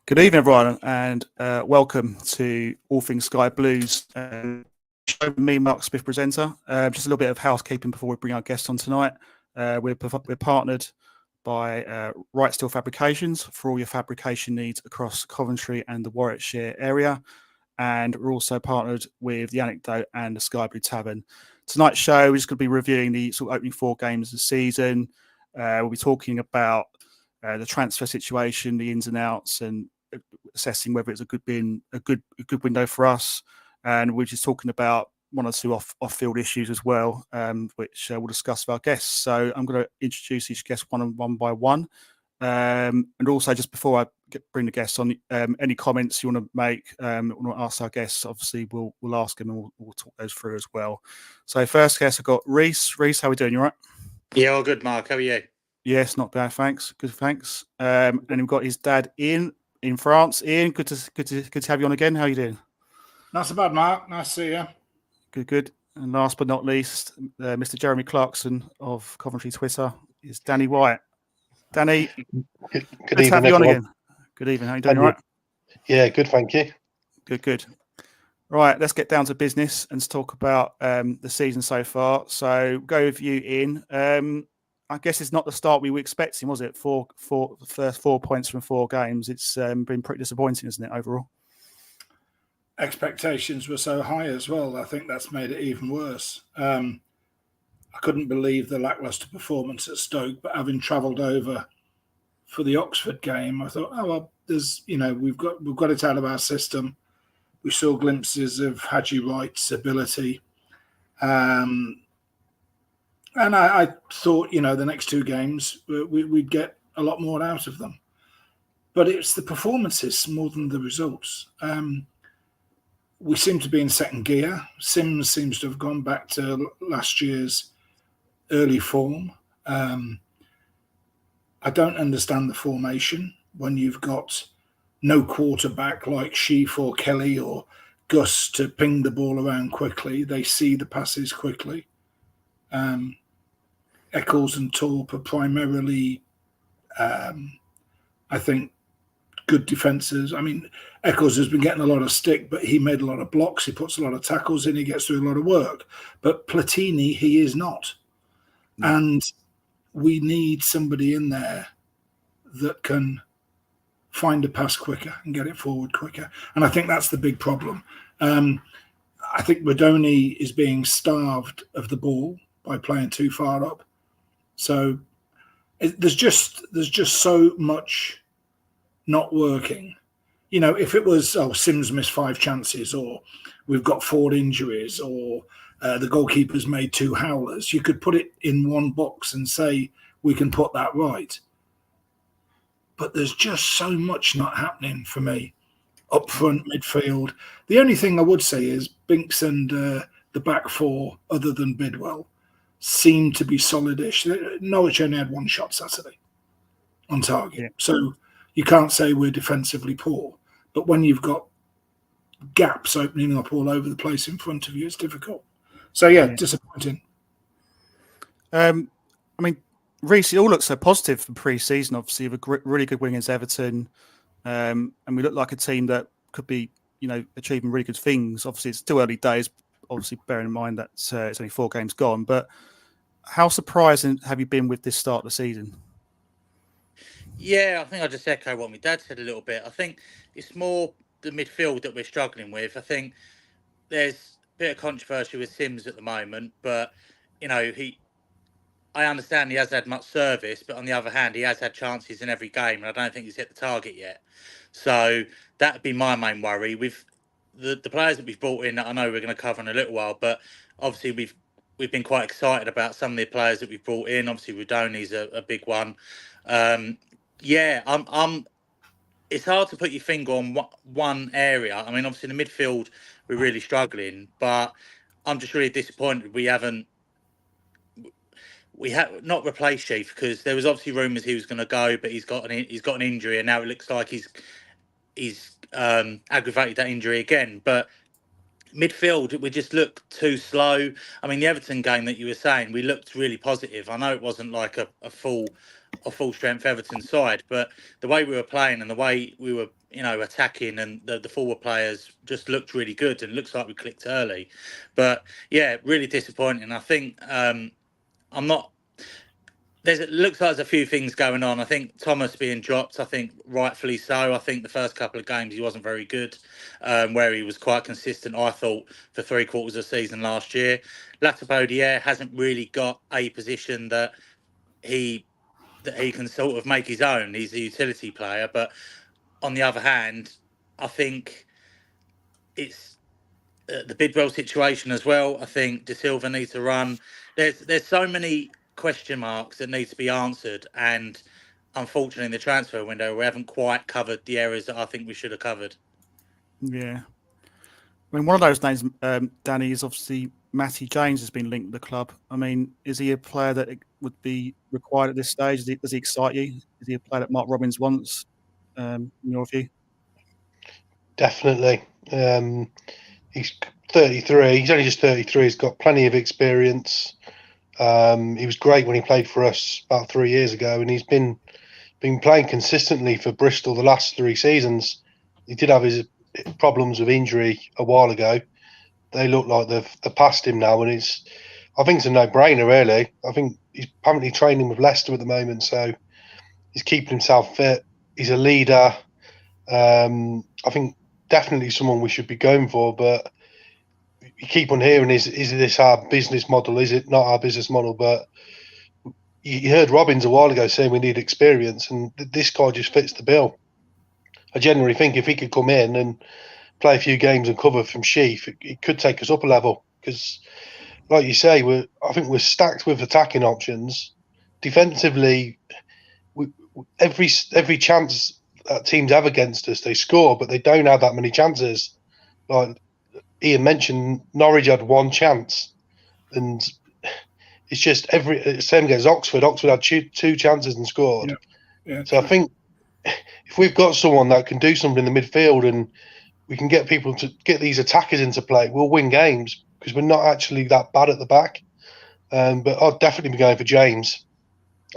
Good evening, everyone, and welcome to All Things Sky Blues. Me, Mark Smith, presenter. Just a little bit of housekeeping before we bring our guests on tonight. We're partnered by Right Steel Fabrications for all your fabrication needs across Coventry and the Warwickshire area. And we're also partnered with The Anecdote and the Sky Blue Tavern. Tonight's show is going to be reviewing the sort of opening 4 games of the season. We'll be talking about the transfer situation, the ins and outs, and assessing whether it's a good window for us. And we're just talking about one or two off-field issues as well, which we'll discuss with our guests. So I'm going to introduce each guest one by one. And also, just before I bring the guests on, any comments you want to make, want to ask our guests, obviously we'll ask them and we'll talk those through as well. So first guest, I've got Reese. Reese, how are we doing? You all right? Yeah, all good, Mark. How are you? Yes, not bad, thanks. Good, thanks. And we've got his dad, Ian, in France. Ian, good to have you on again. How are you doing? Not so bad, Mark. Nice to see you. Good. And last but not least, Mr. Jeremy Clarkson of Coventry Twitter is Danny White. Danny, good evening, to have you on again. Good evening. How are you doing? All right? Yeah, good, thank you. Good. Right, let's get down to business and talk about the season so far. So go with you, Ian. I guess it's not the start we were expecting, was it? The first 4 points from 4 games. It's been pretty disappointing, isn't it, overall? Expectations were so high as well. I think that's made it even worse. I couldn't believe the lacklustre performance at Stoke, but having travelled over for the Oxford game, I thought, oh well, we've got it out of our system. We saw glimpses of Haji Wright's ability. And I thought, the next 2 games, we'd get a lot more out of them. But it's the performances more than the results. We seem to be in second gear. Sims seems to have gone back to last year's early form. I don't understand the formation when you've got no quarterback like Sheaf or Kelly or Gus to ping the ball around quickly. They see the passes quickly. Eccles and Torp are primarily, I think, good defences. I mean, Eccles has been getting a lot of stick, but he made a lot of blocks. He puts a lot of tackles in. He gets through a lot of work. But Platini, he is not. No. And we need somebody in there that can find a pass quicker and get it forward quicker. And I think that's the big problem. I think Rodoni is being starved of the ball by playing too far up. So there's just so much not working. If it was, Sims missed 5 chances, or we've got 4 injuries, or the goalkeeper's made 2 howlers, you could put it in one box and say we can put that right. But there's just so much not happening for me. Up front, midfield. The only thing I would say is Binks and the back 4, other than Bidwell, seem to be solidish. Norwich only had 1 shot Saturday on target. Yeah. So you can't say we're defensively poor. But when you've got gaps opening up all over the place in front of you, it's difficult. So, yeah. Disappointing. Reece, it all looks so positive for pre-season, obviously, with a really good win against Everton. And we look like a team that could be, achieving really good things. Obviously, it's still early days, obviously, bearing in mind that it's only 4 games gone. But how surprising have you been with this start of the season? Yeah, I think I'll just echo what my dad said a little bit. I think it's more the midfield that we're struggling with. I think there's a bit of controversy with Sims at the moment, but, I understand he hasn't had much service, but on the other hand, he has had chances in every game, and I don't think he's hit the target yet. So that would be my main worry. With the players that we've brought in, that I know we're going to cover in a little while, but obviously we've been quite excited about some of the players that we've brought in. Obviously, Rodoni's a big one. It's hard to put your finger on one area. I mean, obviously in the midfield we're really struggling, but I'm just really disappointed we have not replaced Chief, because there was obviously rumours he was going to go, but he's got an injury, and now it looks like he's aggravated that injury again. But midfield, we just look too slow. I mean, the Everton game that you were saying, we looked really positive. I know it wasn't like a full a full strength Everton side. But the way we were playing and the way we were, attacking, and the forward players just looked really good, and looks like we clicked early. But yeah, really disappointing. I think I'm not. It looks like there's a few things going on. I think Thomas being dropped, I think rightfully so. I think the first couple of games he wasn't very good, where he was quite consistent, I thought, for 3/4 of the season last year. Latapodiere hasn't really got a position that he can sort of make his own. He's a utility player. But on the other hand, I think it's the Bidwell situation as well. I think De Silva needs to run. There's so many question marks that need to be answered, and unfortunately in the transfer window we haven't quite covered the areas that I think we should have covered. Yeah, I mean, one of those names, Danny, is obviously Matty James has been linked to the club. I mean, is he a player that would be required at this stage? Does he excite you? Is he a player that Mark Robins wants, in your view? Definitely. He's 33. He's only just 33. He's got plenty of experience. He was great when he played for us about 3 years ago, and he's been playing consistently for Bristol the last 3 seasons. He did have his problems with injury a while ago. They look like they've passed him now, and I think it's a no-brainer, really. I think he's apparently training with Leicester at the moment, so he's keeping himself fit. He's a leader. I think definitely someone we should be going for, but you keep on hearing, is this our business model? Is it not our business model? But you heard Robbins a while ago saying we need experience, and this guy just fits the bill. I generally think if he could come in and play a few games and cover from Sheaf, it could take us up a level, because, like you say, I think we're stacked with attacking options. Defensively, every chance that teams have against us, they score, but they don't have that many chances. Like Ian mentioned, Norwich had 1 chance, and it's just same against Oxford. Oxford had 2 chances and scored. Yeah, so true. I think if we've got someone that can do something in the midfield and we can get people to get these attackers into play, we'll win games, because we're not actually that bad at the back. But I'll definitely be going for James.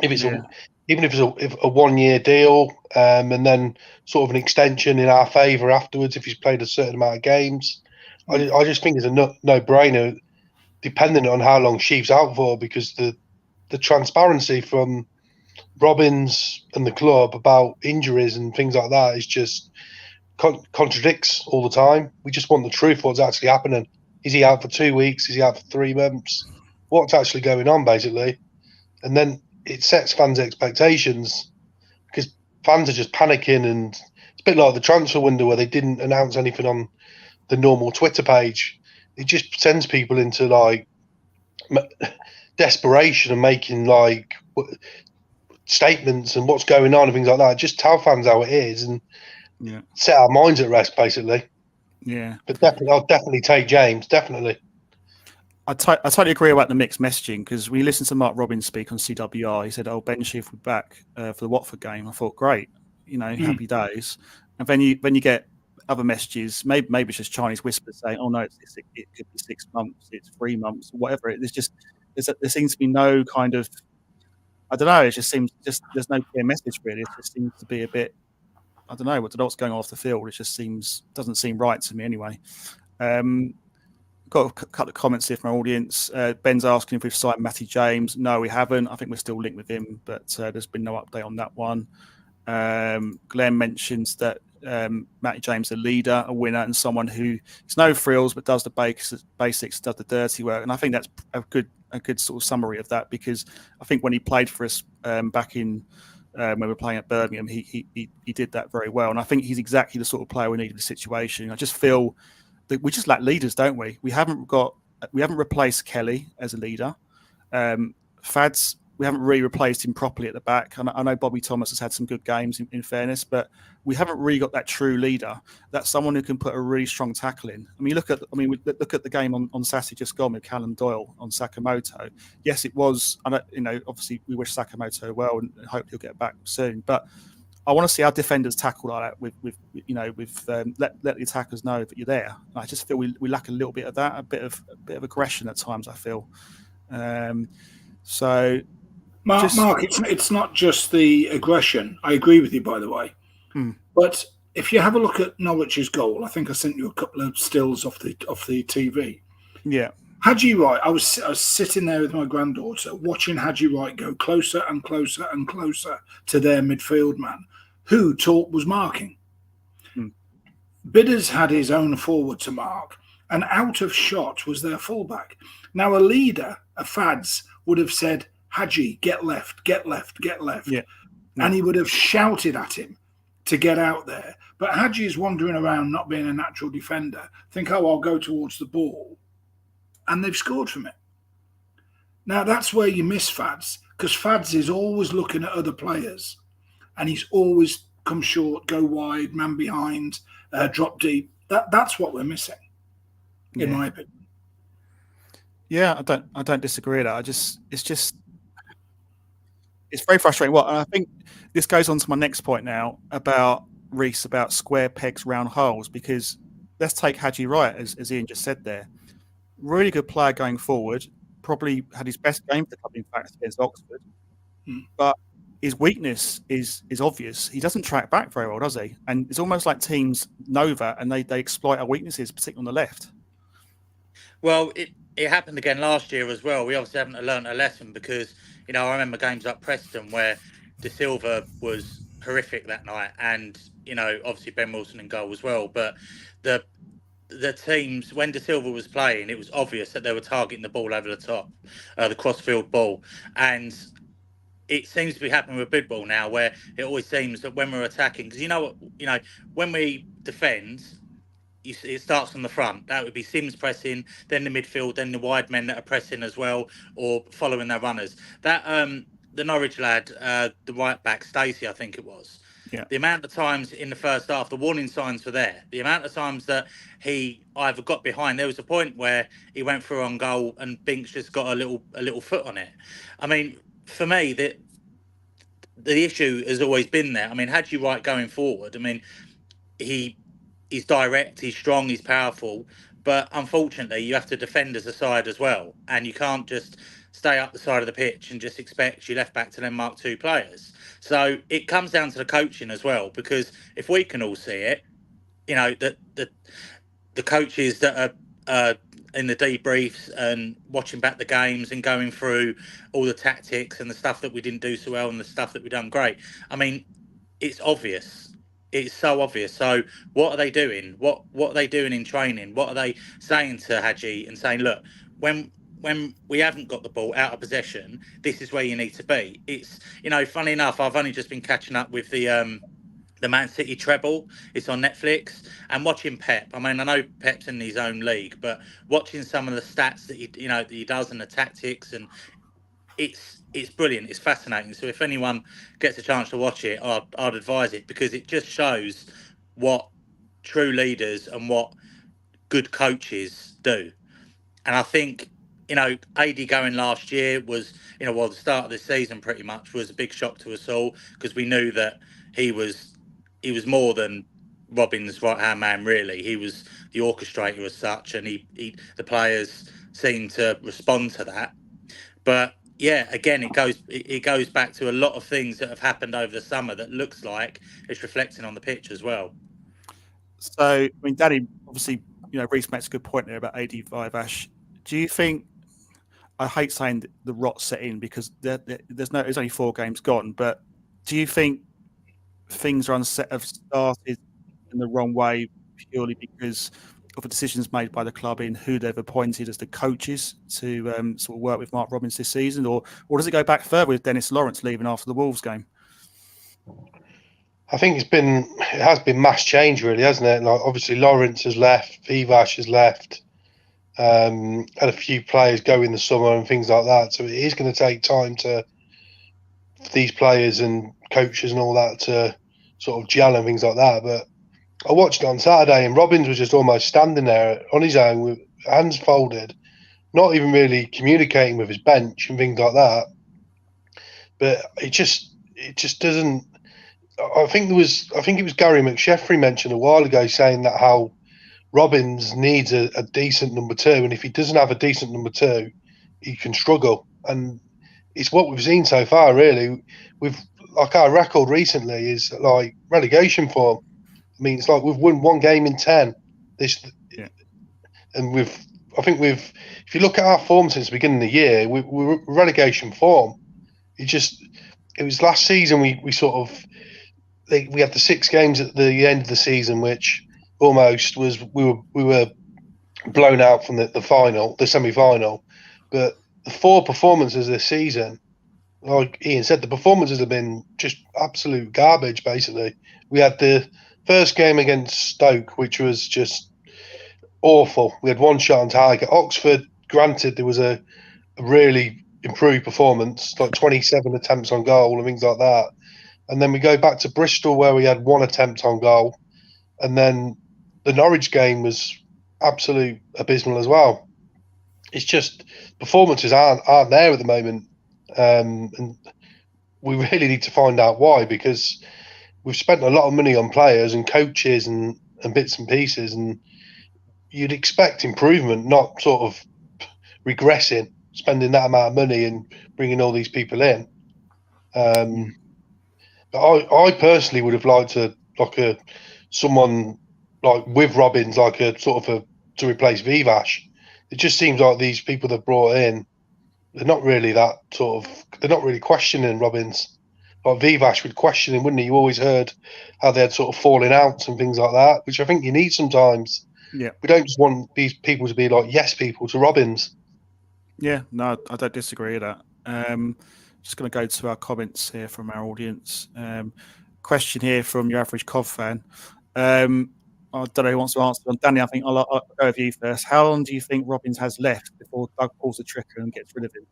Even if it's a 1-year deal, and then sort of an extension in our favour afterwards if he's played a certain amount of games. I just think it's a no-brainer, depending on how long Sheaf's out for, because the transparency from Robbins and the club about injuries and things like that is just contradicts all the time. We just want the truth, what's actually happening. Is he out for 2 weeks? Is he out for 3 months? What's actually going on, basically? And then it sets fans' expectations, because fans are just panicking, and it's a bit like the transfer window where they didn't announce anything on the normal Twitter page. It just sends people into like desperation and making like statements and what's going on and things like that. Just tell fans how it is and set our minds at rest, basically. Yeah, but I'll definitely take James. Definitely. I totally agree about the mixed messaging, because we listened to Mark Robbins speak on CWR. He said, "Oh, Ben Sheaf will be back for the Watford game." I thought, great, happy days. And then you get other messages. Maybe it's just Chinese whispers saying, "Oh no, it could be 6 months, it's 3 months, whatever." There seems to be no kind of, I don't know. It just seems there's no clear message really. It just seems to be a bit, I don't know what's going on off the field. It just doesn't seem right to me anyway. Got a couple of comments here from our audience. Ben's asking if we've signed Matty James. No, we haven't. I think we're still linked with him, but there's been no update on that one. Glenn mentions that Matty James, a leader, a winner, and someone who is no frills but does the basics, does the dirty work. And I think that's a good sort of summary of that, because I think when he played for us back in when we were playing at Birmingham, he did that very well. And I think he's exactly the sort of player we need in the situation. I just feel that we just lack leaders, don't we? We haven't replaced Kelly as a leader. Fads, we haven't really replaced him properly at the back. I know Bobby Thomas has had some good games in fairness, but we haven't really got that true leader. That's someone who can put a really strong tackle in. I mean, look at the game on Saturday just gone with Callum Doyle on Sakamoto. Yes, it was. Obviously we wish Sakamoto well and hope he'll get back soon. But I want to see our defenders tackle like that. Let the attackers know that you're there. I just feel we lack a little bit of that, a bit of aggression at times. I feel. So Mark, it's not just the aggression. I agree with you, by the way. But if you have a look at Norwich's goal, I think I sent you a couple of stills off the TV. Yeah. Haji Wright, I was sitting there with my granddaughter watching Haji Wright go closer and closer and closer to their midfield man, who Talk was marking. Bidders had his own forward to mark, and out of shot was their fullback. Now, a leader, a Fads, would have said, Haji, get left, get left, get left. Yeah. And he would have shouted at him to get out there. But Haji is wandering around, not being a natural defender, think, oh, I'll go towards the ball. And they've scored from it. Now, that's where you miss Fads, because Fads is always looking at other players. And he's always come short, go wide, man behind, drop deep. That's what we're missing, in my opinion. Yeah, I don't disagree with that. It's very frustrating. And I think this goes on to my next point now about Reece, about square pegs, round holes, because let's take Haji Wright, as Ian just said there. Really good player going forward, probably had his best game for the club, in fact, against Oxford. But his weakness is obvious. He doesn't track back very well, does he? And it's almost like teams know that and they exploit our weaknesses, particularly on the left. Well, it happened again last year as well. We obviously haven't learned a lesson because, I remember games like Preston where De Silva was horrific that night and, obviously Ben Wilson in goal as well. But the teams, when De Silva was playing, it was obvious that they were targeting the ball over the top, the cross-field ball. And it seems to be happening with Bidwell now, where it always seems that when we're attacking, because when we defend, it starts from the front. That would be Sims pressing, then the midfield, then the wide men that are pressing as well, or following their runners. That the Norwich lad, the right back, Stacey, I think it was. Yeah. The amount of times in the first half, the warning signs were there. The amount of times that he either got behind, there was a point where he went through on goal and Binks just got a little foot on it. I mean, for me, the issue has always been there. I mean, Haji Wright going forward, I mean, he's direct, he's strong, he's powerful, but unfortunately you have to defend as a side as well, and you can't just stay up the side of the pitch and just expect your left back to then mark two players. So it comes down to the coaching as well, because if we can all see it, that the coaches that are in the debriefs and watching back the games and going through all the tactics and the stuff that we didn't do so well and the stuff that we done great, I mean, it's obvious. It's so obvious. So what are they doing? What are they doing in training? What are they saying to Haji and saying, look, when we haven't got the ball out of possession, this is where you need to be. It's, funny enough, I've only just been catching up with the Man City treble. It's on Netflix, and watching Pep. I mean, I know Pep's in his own league, but watching some of the stats that he does and the tactics, and it's brilliant. It's fascinating. So if anyone gets a chance to watch it, I'd advise it, because it just shows what true leaders and what good coaches do. And I think, AD going last year was, the start of the season pretty much was a big shock to us all, because we knew that he was more than Robin's right-hand man, really. He was the orchestrator as such, and the players seemed to respond to that. But yeah, again, it goes back to a lot of things that have happened over the summer that looks like it's reflecting on the pitch as well. So, I mean, Danny, obviously, Reece makes a good point there about 85 Ash. Do you think, I hate saying the rot set in because there's only 4 games gone, but do you think things have started in the wrong way purely because of the decisions made by the club in who they've appointed as the coaches to sort of work with Mark Robins this season, or does it go back further with Dennis Lawrence leaving after the Wolves game? I think it has been mass change, really, hasn't it? Like, obviously Lawrence has left, Vivash has left, had a few players go in the summer and things like that. So it is going to take time for these players and coaches and all that to sort of gel and things like that. But I watched it on Saturday, and Robins was just almost standing there on his own with hands folded, not even really communicating with his bench and things like that. But it just doesn't. I think it was Gary McSheffrey mentioned a while ago saying that how Robins needs a decent number 2, and if he doesn't have a decent number 2, he can struggle. And it's what we've seen so far. Really, we've like our record recently is like relegation form. I mean, it's like we've won 1 game in 10. This, Yeah. and I think we've. If you look at our form since the beginning of the year, we're relegation form. It was last season we sort of we had the 6 games at the end of the season, which almost was we were blown out from the semi-final. But the 4 performances this season, like Ian said, the performances have been just absolute garbage. Basically, we had the first game against Stoke, which was just awful. We had 1 shot on target. Oxford, granted, there was a really improved performance, like 27 attempts on goal and things like that. And then we go back to Bristol, where we had 1 attempt on goal, and then the Norwich game was absolute abysmal as well. It's just performances aren't there at the moment, and we really need to find out why, because we've spent a lot of money on players and coaches and bits and pieces, and you'd expect improvement, not sort of regressing, spending that amount of money and bringing all these people in. But I personally would have liked someone like with Robbins, like a sort of to replace Vivash. It just seems like these people they've brought in, they're not really they're not really questioning Robbins. Like Vivash would question him, wouldn't he? You always heard how they had sort of falling outs and things like that, which I think you need sometimes. Yeah. We don't just want these people to be like yes people to Robbins. Yeah, no, I don't disagree with that. Just going to go to our comments here from our audience. Question here from your average Cov fan. I don't know who wants to answer. Danny, I think I'll go with you first. How long do you think Robbins has left before Doug pulls the trigger and gets rid of him?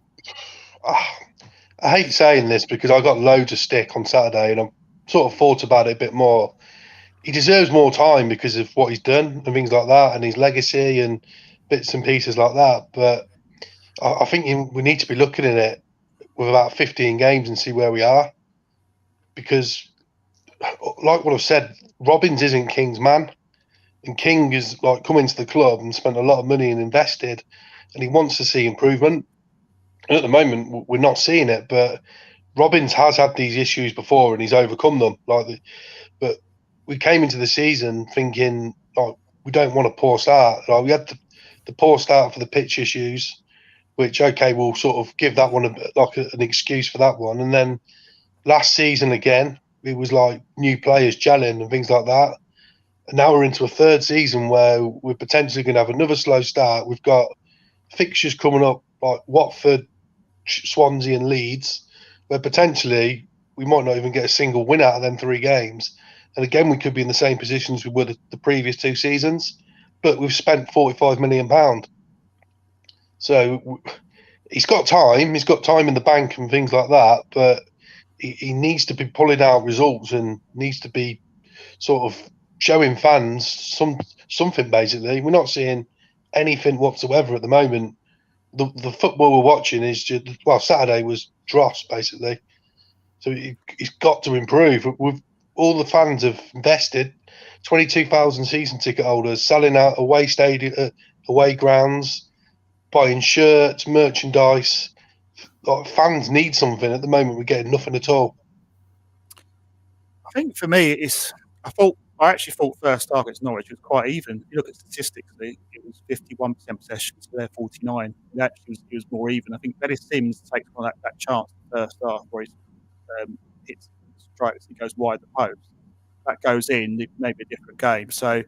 I hate saying this because I got loads of stick on Saturday and I'm sort of thought about it a bit more. He deserves more time because of what he's done and things like that, and his legacy and bits and pieces like that. But I think we need to be looking at it with about 15 games and see where we are. Because, like what I've said, Robbins isn't King's man. And King is like come into the club and spent a lot of money and invested, and he wants to see improvement. And at the moment, we're not seeing it. But Robbins has had these issues before, and he's overcome them. But we came into the season thinking like we don't want a poor start. Like we had the poor start for the pitch issues, which okay, we'll sort of give that one an excuse for that one. And then last season again, it was like new players gelling and things like that. And now we're into a 3rd season where we're potentially going to have another slow start. We've got fixtures coming up like Watford, Swansea, and Leeds, where potentially we might not even get a single win out of them 3 games. And again, we could be in the same position as we were the previous 2 seasons, but we've spent £45 million. So he's got time. He's got time in the bank and things like that, but he needs to be pulling out results and needs to be sort of showing fans something. Basically, we're not seeing anything whatsoever at the moment. The football we're watching is just, Saturday was dross basically. So he's got to improve. With all the fans have invested, 22,000 season ticket holders selling out away stadium, away grounds, buying shirts, merchandise. Like, fans need something. At the moment, we're getting nothing at all. I think for me, I actually thought first half against Norwich was quite even. If you look at statistically, it was 51% possession to their 49. It was more even. I think Dennis Sims takes on that chance in the first half where he hits strikes, he goes wide the post. That goes in, it may be a different game. So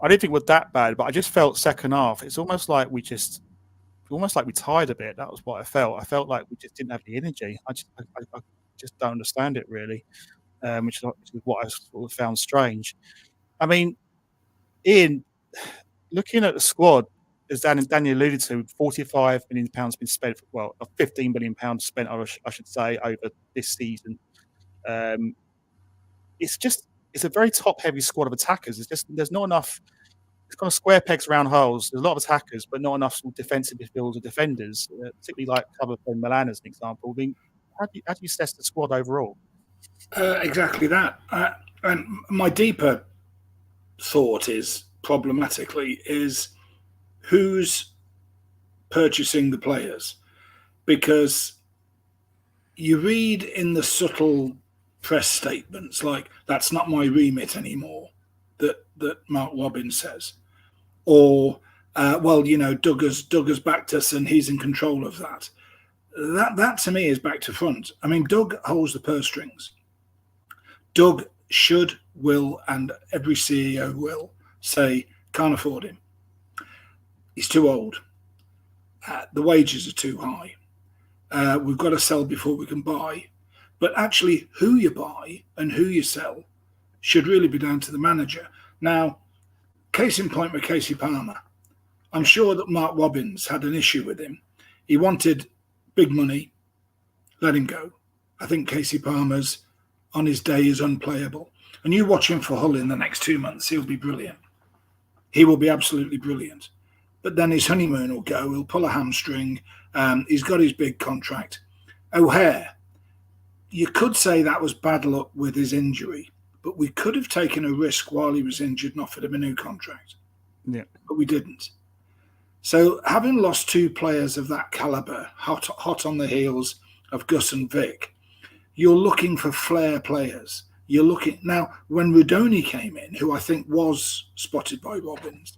I didn't think it was that bad, but I just felt second half, it's almost like we tired a bit. That was what I felt. I felt like we just didn't have the energy. I just don't understand it really. Which is what I sort of found strange. I mean, Ian, looking at the squad, as Daniel alluded to, £45 million been spent. Well, £15 million spent, I should say, over this season. It's a very top-heavy squad of attackers. There's not enough. It's kind of square pegs, round holes. There's a lot of attackers, but not enough defensive midfielders or defenders, particularly like cover from Milan as an example. I mean, how do you assess the squad overall? Exactly that. And my deeper thought is problematically is who's purchasing the players, because you read in the subtle press statements like that's not my remit anymore, that Mark Robbins says, or well, you know, Doug has backed us and he's in control of that. That to me is back to front. I mean, Doug holds the purse strings. Doug should, will, and every CEO will say, can't afford him. He's too old. The wages are too high. We've got to sell before we can buy. But actually, who you buy and who you sell should really be down to the manager. Now, case in point with Casey Palmer. I'm sure that Mark Robbins had an issue with him. He wanted big money, let him go. I think Casey Palmer's on his day is unplayable. And you watch him for Hull in the next 2 months, he'll be brilliant. He will be absolutely brilliant. But then his honeymoon will go, he'll pull a hamstring, he's got his big contract. O'Hare, you could say that was bad luck with his injury, but we could have taken a risk while he was injured and offered him a new contract. Yeah. But we didn't. So having lost 2 players of that calibre, hot on the heels of Gus and Vic, you're looking for flair players. You're looking now when Rudoni came in, who I think was spotted by Robbins.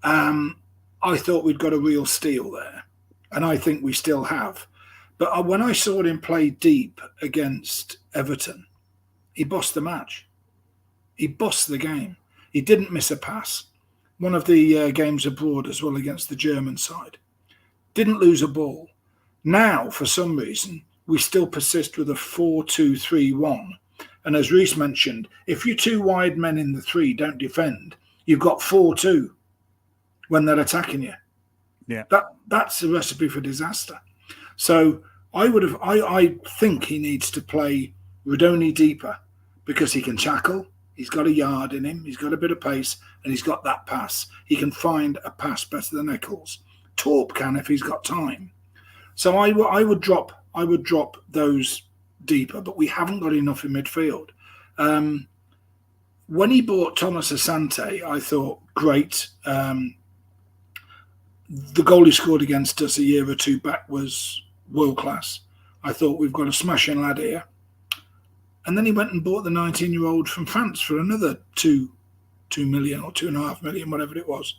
I thought we'd got a real steal there, and I think we still have. But when I saw him play deep against Everton, he bossed the match. He bossed the game. He didn't miss a pass. One of the games abroad as well against the German side. Didn't lose a ball. Now, for some reason, we still persist with a 4-2-3-1. And as Reece mentioned, if your 2 wide men in the 3 don't defend, you've got 4-2 when they're attacking you. Yeah. That's a recipe for disaster. So I think he needs to play Rudoni deeper because he can tackle. He's got a yard in him. He's got a bit of pace, and he's got that pass. He can find a pass better than Eccles. Torp can if he's got time. So I would drop those deeper, but we haven't got enough in midfield. When he bought Thomas Asante, I thought, great. The goal he scored against us a year or 2 back was world class. I thought we've got a smashing lad here. And then he went and bought the 19-year-old from France for another 2 million or 2.5 million, whatever it was.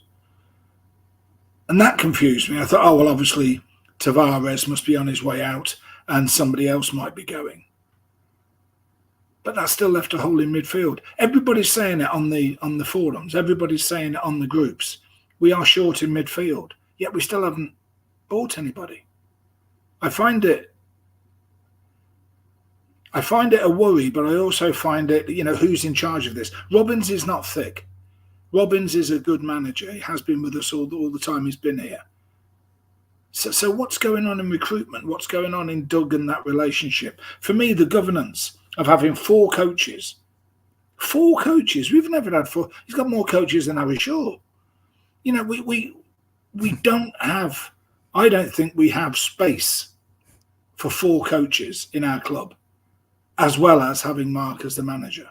And that confused me. I thought, oh, well, obviously Tavares must be on his way out and somebody else might be going. But that still left a hole in midfield. Everybody's saying it on the forums. Everybody's saying it on the groups. We are short in midfield, yet we still haven't bought anybody. I find it a worry, but I also find it, who's in charge of this? Robbins is not thick. Robbins is a good manager. He has been with us all the time he's been here. So what's going on in recruitment? What's going on in Doug and that relationship? For me, the governance of having 4 coaches. 4 coaches. We've never had 4. He's got more coaches than Harry Shaw. We don't have, I don't think we have space for 4 coaches in our club, as well as having Mark as the manager.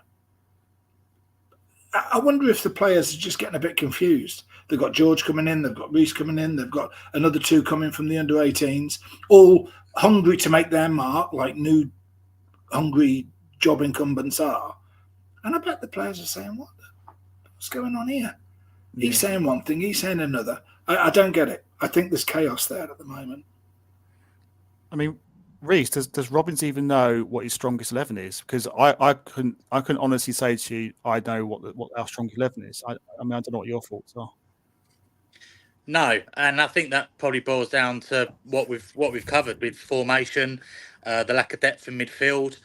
I wonder if the players are just getting a bit confused. They've got George coming in, they've got Reece coming in, they've got another 2 coming from the under-18s, all hungry to make their mark, like new hungry job incumbents are. And I bet the players are saying, what's going on here? Yeah. He's saying one thing, he's saying another. I don't get it. I think there's chaos there at the moment. I mean, Reece, does Robbins even know what his strongest 11 is? Because I couldn't honestly say to you, I know what our strong 11 is. I mean, I don't know what your thoughts are. No, and I think that probably boils down to what we've covered with formation, the lack of depth in midfield.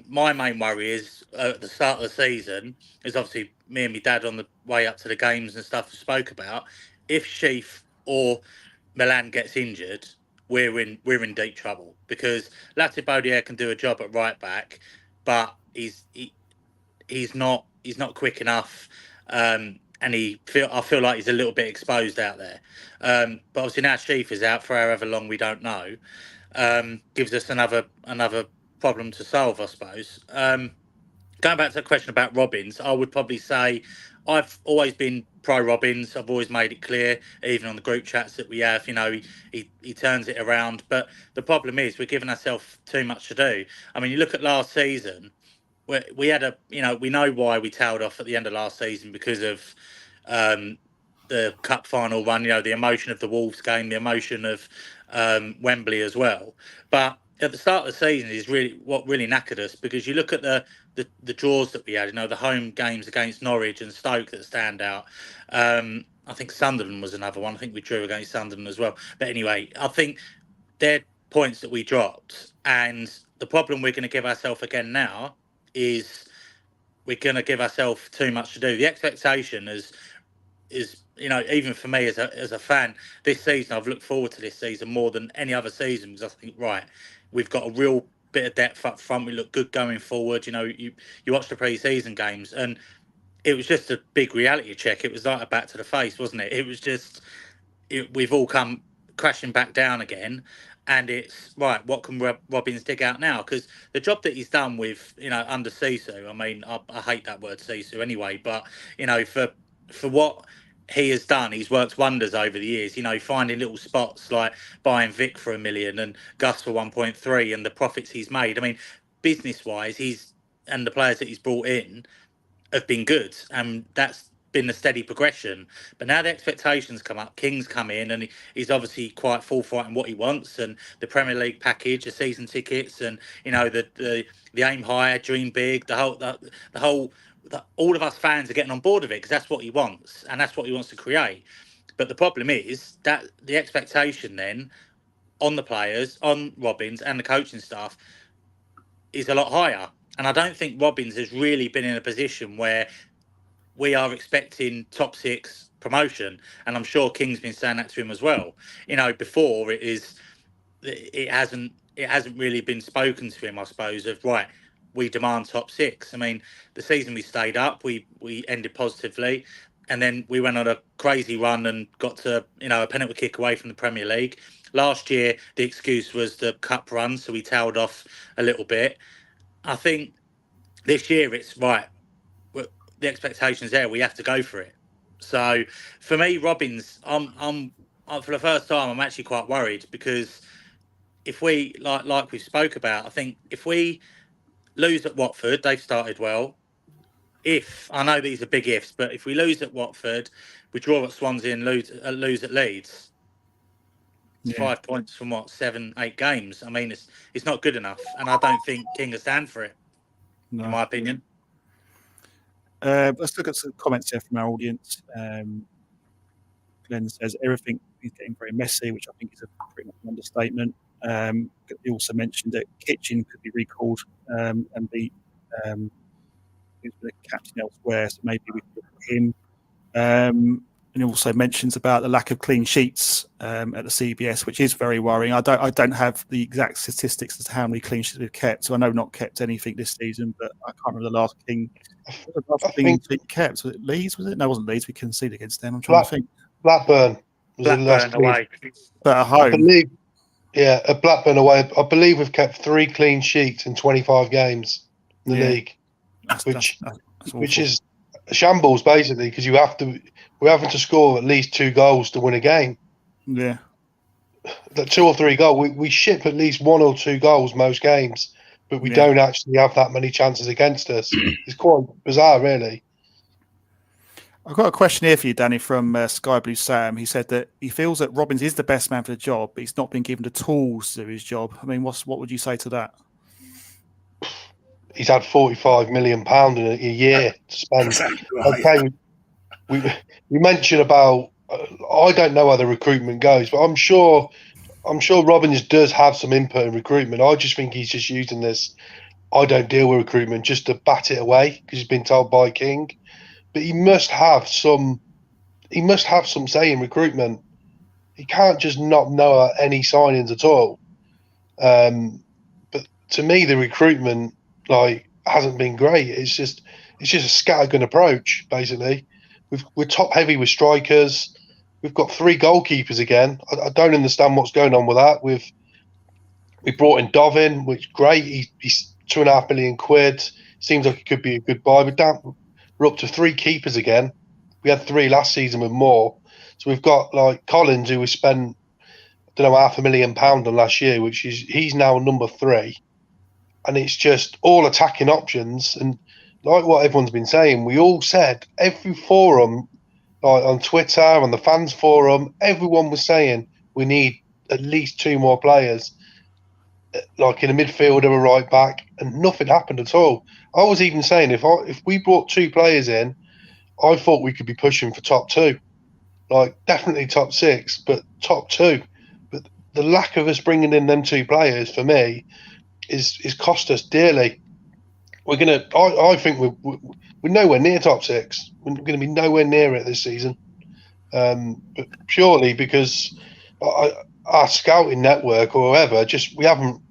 My main worry is at the start of the season is obviously me and my dad on the way up to the games and stuff we spoke about. If Sheaf or Milan gets injured, we're in deep trouble because Latibaudier can do a job at right back, but he's not quick enough. And I feel like he's a little bit exposed out there. But obviously now Sheaf is out for however long we don't know. Gives us another problem to solve, I suppose. going back to the question about Robbins, I would probably say I've always been pro Robbins. I've always made it clear, even on the group chats that we have. He turns it around. But the problem is we're giving ourselves too much to do. I mean, you look at last season. We had we know why we tailed off at the end of last season because of the cup final run. The emotion of the Wolves game, the emotion of Wembley as well. But at the start of the season is really what really knackered us, because you look at the draws that we had. The home games against Norwich and Stoke that stand out. I think Sunderland was another one. I think we drew against Sunderland as well. But anyway, I think they're points that we dropped, and the problem we're going to give ourselves again now is we're going to give ourselves too much to do. The expectation is even for me as a fan, this season I've looked forward to this season more than any other season, because I think, right, we've got a real bit of depth up front. We look good going forward. You watch the pre-season games, and it was just a big reality check. It was like a bat to the face, wasn't it? It was just we've all come crashing back down again. And it's right. What can Robbins dig out now? Because the job that he's done with, under Sisu, I mean, I hate that word Sisu anyway. But for what he has done, he's worked wonders over the years. Finding little spots like buying Vic for $1 million and Gus for 1.3, and the profits he's made. I mean, business wise, and the players that he's brought in have been good, and that's been a steady progression. But now the expectations come up. King's come in, and he's obviously quite forthright in what he wants, and the Premier League package, the season tickets, and the aim higher, dream big. All of us fans are getting on board with it because that's what he wants, and that's what he wants to create. But the problem is that the expectation then on the players, on Robbins and the coaching staff is a lot higher. And I don't think Robbins has really been in a position where we are expecting top 6 promotion, and I'm sure King's been saying that to him as well. Before it hasn't really been spoken to him, I suppose, of right, we demand top 6. I mean, the season we stayed up, we ended positively, and then we went on a crazy run and got to a penalty kick away from the Premier League. Last year, the excuse was the cup run, so we tailed off a little bit. I think this year it's right. The expectation's there. We have to go for it. So for me, Robbins, I'm for the first time, I'm actually quite worried, because if we like we spoke about, I think if we lose at Watford, they've started well. If I know these are big ifs, but if we lose at Watford, we draw at Swansea and lose at Leeds, it's 5 points from 7-8 games. I mean, it's not good enough, and I don't think King will stand for it. No. In my opinion. Let's look at some comments here from our audience. Glenn says everything is getting very messy, which I think is a pretty much an understatement. He also mentioned that Kitchen could be recalled and be the captain elsewhere, so maybe we could look at him. And he also mentions about the lack of clean sheets at the CBS, which is very worrying. I don't have the exact statistics as to how many clean sheets we've kept, so I know we've not kept anything this season, but I can't remember the last clean sheet kept. Was it Leeds? Was it? No, it wasn't Leeds. We conceded against them. I'm trying to think. Blackburn away. But at home. At Blackburn away, I believe we've kept 3 clean sheets in 25 games in the league, which is shambles basically, because we're having to score at least 2 goals to win a game. Yeah, that 2 or 3 goals. We ship at least 1 or 2 goals most games, but we don't actually have that many chances against us. It's quite bizarre, really. I've got a question here for you, Danny, from Sky Blue Sam. He said that he feels that Robbins is the best man for the job, but he's not been given the tools to do his job. I mean, what would you say to that? He's had £45 million in a year to spend. Exactly right. Okay, we mentioned about I don't know how the recruitment goes, but I'm sure Robbins does have some input in recruitment. I just think he's just using this I don't deal with recruitment just to bat it away because he's been told by King. But he must have some say in recruitment. He can't just not know any signings at all. But to me, the recruitment hasn't been great. It's just a scattergun approach, basically. We're top heavy with strikers. We've got 3 goalkeepers again. I don't understand what's going on with that. We brought in Dovin, which great. He's £2.5 million. seems like it could be a good buy. We're up to 3 keepers again. We had 3 last season with more. So we've got like Collins, who we spent, I don't know, £500,000 on last year, he's now number 3. And it's just all attacking options. And like what everyone's been saying, we all said, every forum, like on Twitter, on the fans forum, everyone was saying we need at least 2 more players, like in a midfield or a right back, and nothing happened at all. I was even saying if we brought 2 players in, I thought we could be pushing for top 2, like definitely top 6, but top 2. But the lack of us bringing in them 2 players for me is cost us dearly. We're gonna. I think we're nowhere near top 6. We're going to be nowhere near it this season, but purely because our scouting network or whoever, just we haven't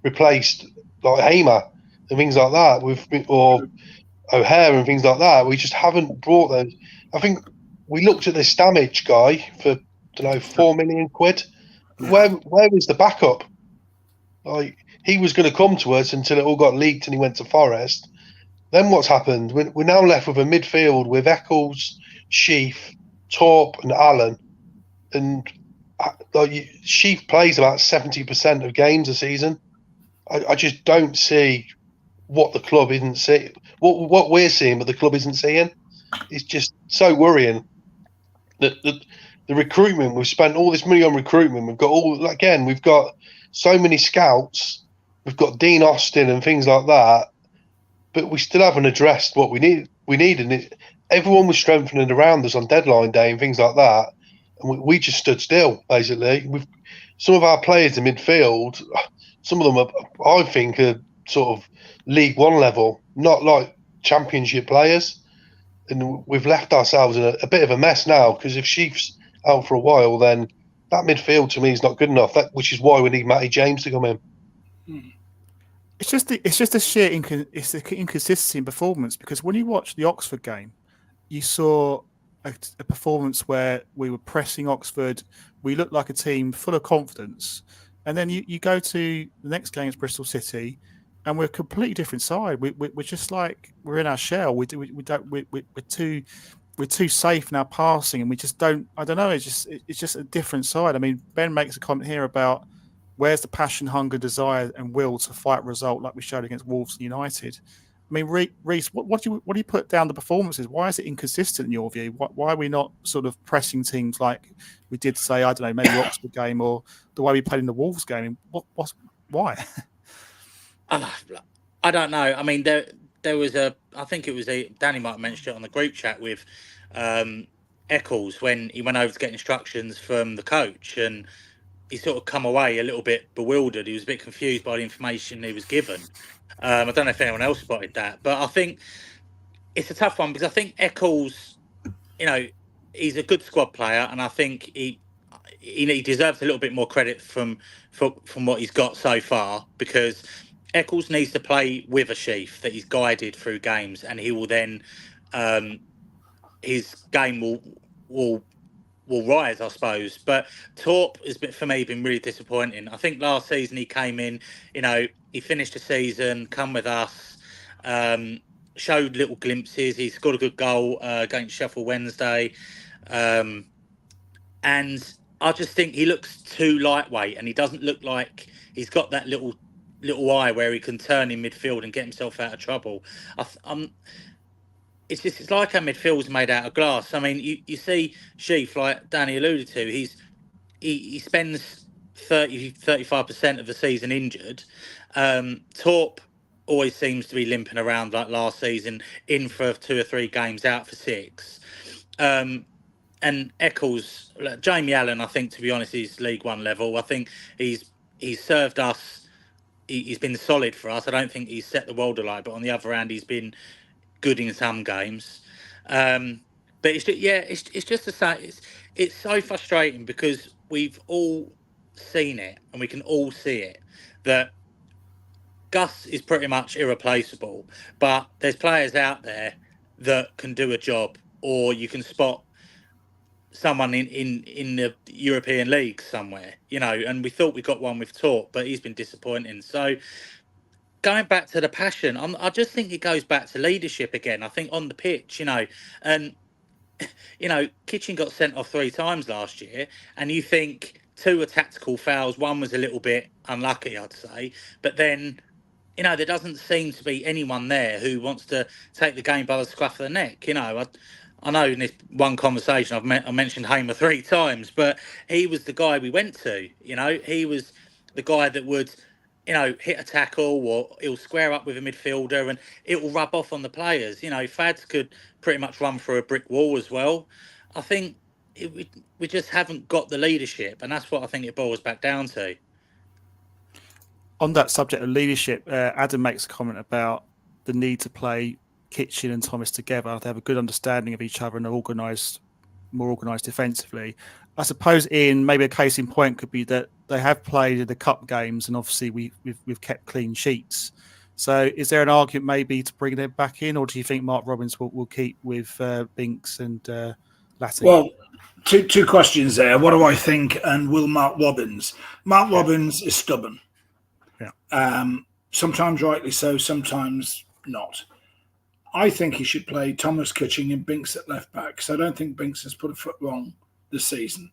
replaced like Hamer and things like that or O'Hare and things like that. We just haven't brought those. I think we looked at this Stamage guy for, I don't know, £4 million. Yeah. Where was the backup? Like, he was going to come to us until it all got leaked and he went to Forest. Then what's happened? We're now left with a midfield with Eccles, Sheaf, Torp, and Allen. And Sheaf plays about 70% of games a season. I just don't see what the club isn't seeing. What we're seeing, but the club isn't seeing. It's just so worrying that the recruitment, we've spent all this money on recruitment. We've got so many scouts. We've got Dean Austin and things like that, but we still haven't addressed what we need. And everyone was strengthening around us on deadline day and things like that, and we just stood still. Basically, some of our players in midfield, some of them I think are sort of League One level, not like Championship players. And we've left ourselves in a bit of a mess now, because if Sheaf's out for a while, then that midfield to me is not good enough. Which is why we need Matty James to come in. It's just the sheer inconsistency in performance, because when you watch the Oxford game, you saw a performance where we were pressing Oxford. We looked like a team full of confidence, and then you go to the next game against Bristol City, and we're a completely different side. We're just like we're in our shell. We're too safe in our passing, and we just don't. I don't know. It's just a different side. I mean, Ben makes a comment here about where's the passion, hunger, desire, and will to fight result like we showed against Wolves and United. I mean, Reece, what do you put down the performances? Why is it inconsistent in your view? Why are we not sort of pressing teams like we did, say, I don't know, maybe the Oxford game or the way we played in the Wolves game? Why? I don't know. I mean, there was I think it was Danny might have mentioned it on the group chat with Eccles when he went over to get instructions from the coach, and he sort of come away a little bit bewildered. He was a bit confused by the information he was given. I don't know if anyone else spotted that, but I think it's a tough one, because I think Eccles, he's a good squad player, and I think he deserves a little bit more credit from what he's got so far, because Eccles needs to play with a Sheaf that he's guided through games, and he will then his game will rise, I suppose. But Torp has been, for me, been really disappointing. I think last season he came in, he finished the season, come with us, showed little glimpses. He scored a good goal against Sheffield Wednesday, and I just think he looks too lightweight, and he doesn't look like he's got that little eye where he can turn in midfield and get himself out of trouble. It's like our midfield's made out of glass. I mean, you see Sheaf, like Danny alluded to, he spends 35% of the season injured. Torp always seems to be limping around like last season, in for 2 or 3 games, out for 6. And Eccles, Jamie Allen, I think, to be honest, is League One level. I think he's served us. He's been solid for us. I don't think he's set the world alight, but on the other hand, he's been good in some games. But it's just to say, it's so frustrating, because we've all seen it and we can all see it, that Gus is pretty much irreplaceable, but there's players out there that can do a job, or you can spot someone in the European league somewhere, and we thought we got one with Torp, but he's been disappointing. So going back to the passion, I just think it goes back to leadership again. I think on the pitch, and Kitchen got sent off 3 times last year, and you think 2 were tactical fouls, 1 was a little bit unlucky, I'd say, but then. There doesn't seem to be anyone there who wants to take the game by the scruff of the neck. I know in this one conversation I mentioned Hamer 3 times, but he was the guy we went to. He was the guy that would, hit a tackle, or he'll square up with a midfielder and it will rub off on the players. Fads could pretty much run through a brick wall as well. I think we just haven't got the leadership, and that's what I think it boils back down to. On that subject of leadership, Adam makes a comment about the need to play Kitchen and Thomas together. They have a good understanding of each other and are more organised defensively. I suppose, Ian, maybe a case in point could be that they have played in the cup games, and obviously we've kept clean sheets. So, is there an argument maybe to bring them back in, or do you think Mark Robins will keep with Binks and Latty? Well, two questions there. What do I think, and will Mark Robins? Mark Robins is stubborn. Sometimes rightly so, sometimes not. I think he should play Thomas, Kitching and Binks at left back, because I don't think Binks has put a foot wrong this season,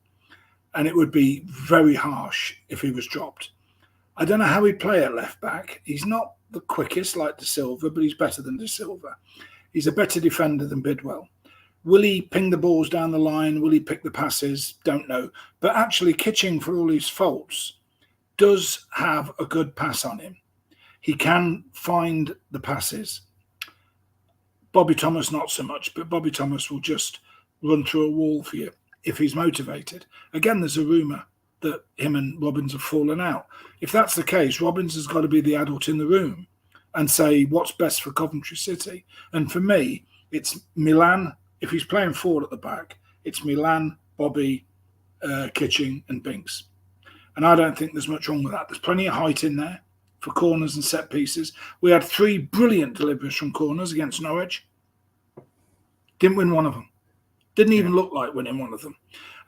and it would be very harsh if he was dropped. I don't know how he'd play at left back. He's not the quickest like De Silva, but he's better than De Silva. He's a better defender than Bidwell. Will he ping the balls down the line? Will he pick the passes? Don't know. But actually, Kitching, for all his faults, does have a good pass on him. He can find the passes. Bobby Thomas, not so much, but Bobby Thomas will just run through a wall for you if he's motivated. Again, there's a rumour that him and Robins have fallen out. If that's the case, Robins has got to be the adult in the room and say what's best for Coventry City. And for me, it's Milan. If he's playing forward at the back, it's Milan, Bobby, Kitching and Binks. And I don't think there's much wrong with that. There's plenty of height in there for corners and set pieces. We had 3 brilliant deliveries from corners against Norwich. Didn't win one of them. Didn't even look like winning one of them.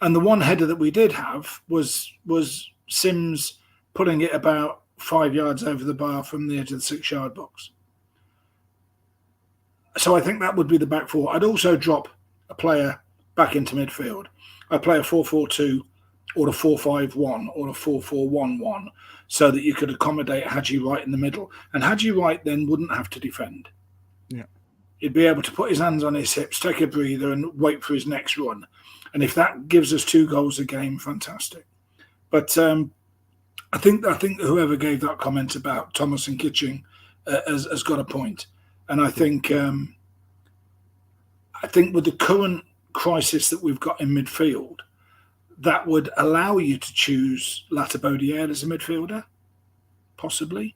And the one header that we did have was Sims putting it about 5 yards over the bar from the edge of the 6-yard box. So I think that would be the back four. I'd also drop a player back into midfield. I'd play a 4-4-2 or a 4-5-1 or a 4-4-1-1 so that you could accommodate Haji Wright in the middle. And Haji Wright then wouldn't have to defend. Yeah. He'd be able to put his hands on his hips, take a breather and wait for his next run. And if that gives us 2 goals a game, fantastic. But I think whoever gave that comment about Thomas and Kitching has got a point. And I think with the current crisis that we've got in midfield, that would allow you to choose Latabodiere as a midfielder, possibly,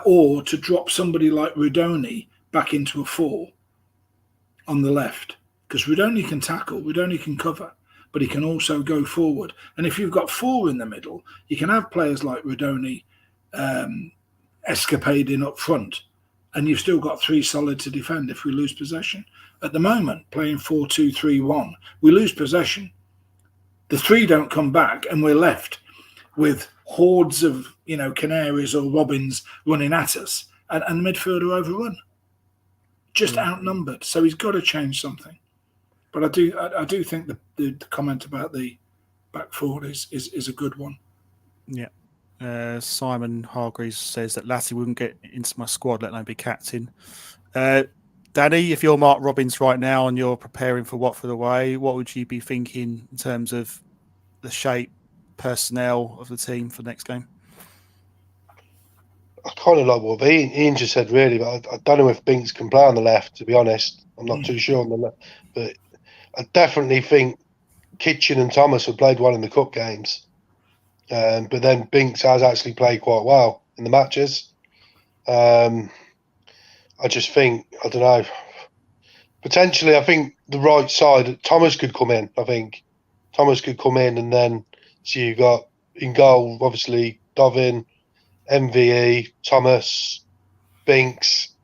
or to drop somebody like Rudoni back into a 4 on the left, because Rudoni can tackle, Rudoni can cover, but he can also go forward. And if you've got 4 in the middle, you can have players like Rudoni escapading up front, and you've still got 3 solid to defend if we lose possession. At the moment, playing 4-2-3-1, we lose possession. The 3 don't come back, and we're left with hordes of, Canaries or Robins running at us, and the midfield are overrun, just outnumbered. So he's got to change something. But I do think the comment about the back forward is a good one. Yeah. Simon Hargreaves says that Latty wouldn't get into my squad, let alone be captain. Danny, if you're Mark Robins right now and you're preparing for Watford away, what would you be thinking in terms of the shape, personnel of the team for the next game? I kind of like what Ian just said, really, but I don't know if Binks can play on the left, to be honest. I'm not too sure on the left. But I definitely think Kitchen and Thomas have played well in the cup games. But then Binks has actually played quite well in the matches. I just think, I don't know, potentially I think the right side, Thomas could come in. I think Thomas could come in, and then so you got in goal, obviously, Dovin, MVE, Thomas, Binks,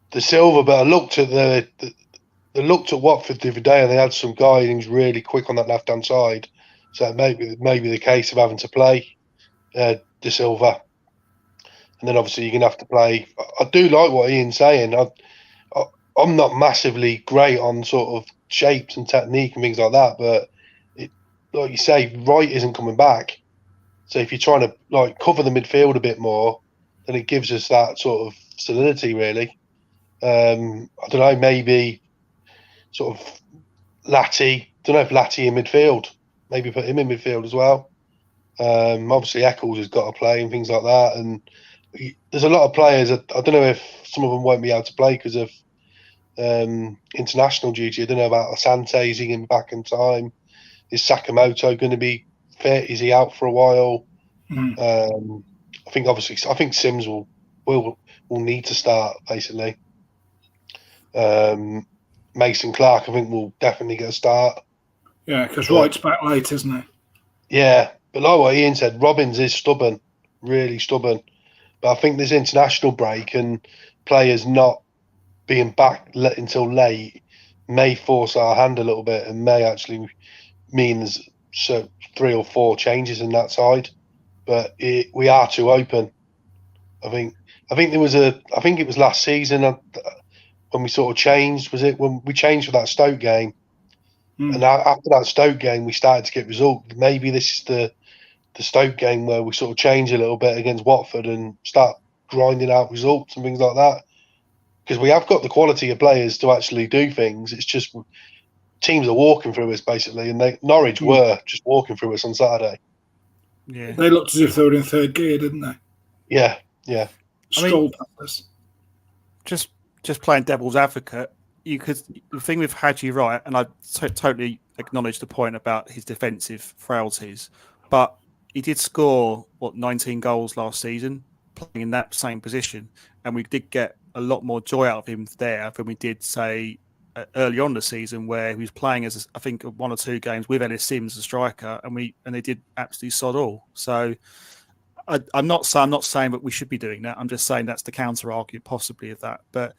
De Silva. But I looked at they looked at Watford the other day, and they had some guy who was really quick on that left-hand side. So maybe the case of having to play De Silva. and then obviously you're going to have to play. I do like what Ian's saying. I'm not massively great on sort of shapes and technique and things like that, but like you say, Wright isn't coming back. So if you're trying to like cover the midfield a bit more, then it gives us that sort of solidity, really. I don't know, maybe sort of Latty. Don't know if Latty in midfield. Maybe put him in midfield as well. Obviously, Eccles has got to play and things like that. And there's a lot of players. I don't know if some of them won't be able to play because of international duty. I don't know about Asante. Is he going to be back in time? Is Sakamoto going to be fit? Is he out for a while? I think Sims will need to start basically. Mason Clark, I think, will definitely get a start. Yeah, because Wright's back late, isn't he? Yeah, but like what Ian said, Robbins is stubborn, really stubborn. But I think this international break and players not being back until late may force our hand a little bit and may actually mean there's 3 or 4 changes in that side. But we are too open. I think it was last season when we sort of changed. Was it when we changed for that Stoke game? And after that Stoke game, we started to get results. Maybe this is the Stoke game where we sort of change a little bit against Watford and start grinding out results and things like that. Because we have got the quality of players to actually do things. It's just teams are walking through us basically, and Norwich were just walking through us on Saturday. Yeah, they looked as if they were in third gear, didn't they? Yeah. Strolled past us. Just playing devil's advocate, the thing with Hadji Wright, and I totally acknowledge the point about his defensive frailties, but he did score 19 goals last season playing in that same position, and we did get a lot more joy out of him there than we did, say, early on the season, where he was playing as I think 1 or 2 games with Ellis Sims, the striker, and they did absolutely sod all. So I'm not saying that we should be doing that. I'm just saying that's the counter argument possibly of that, but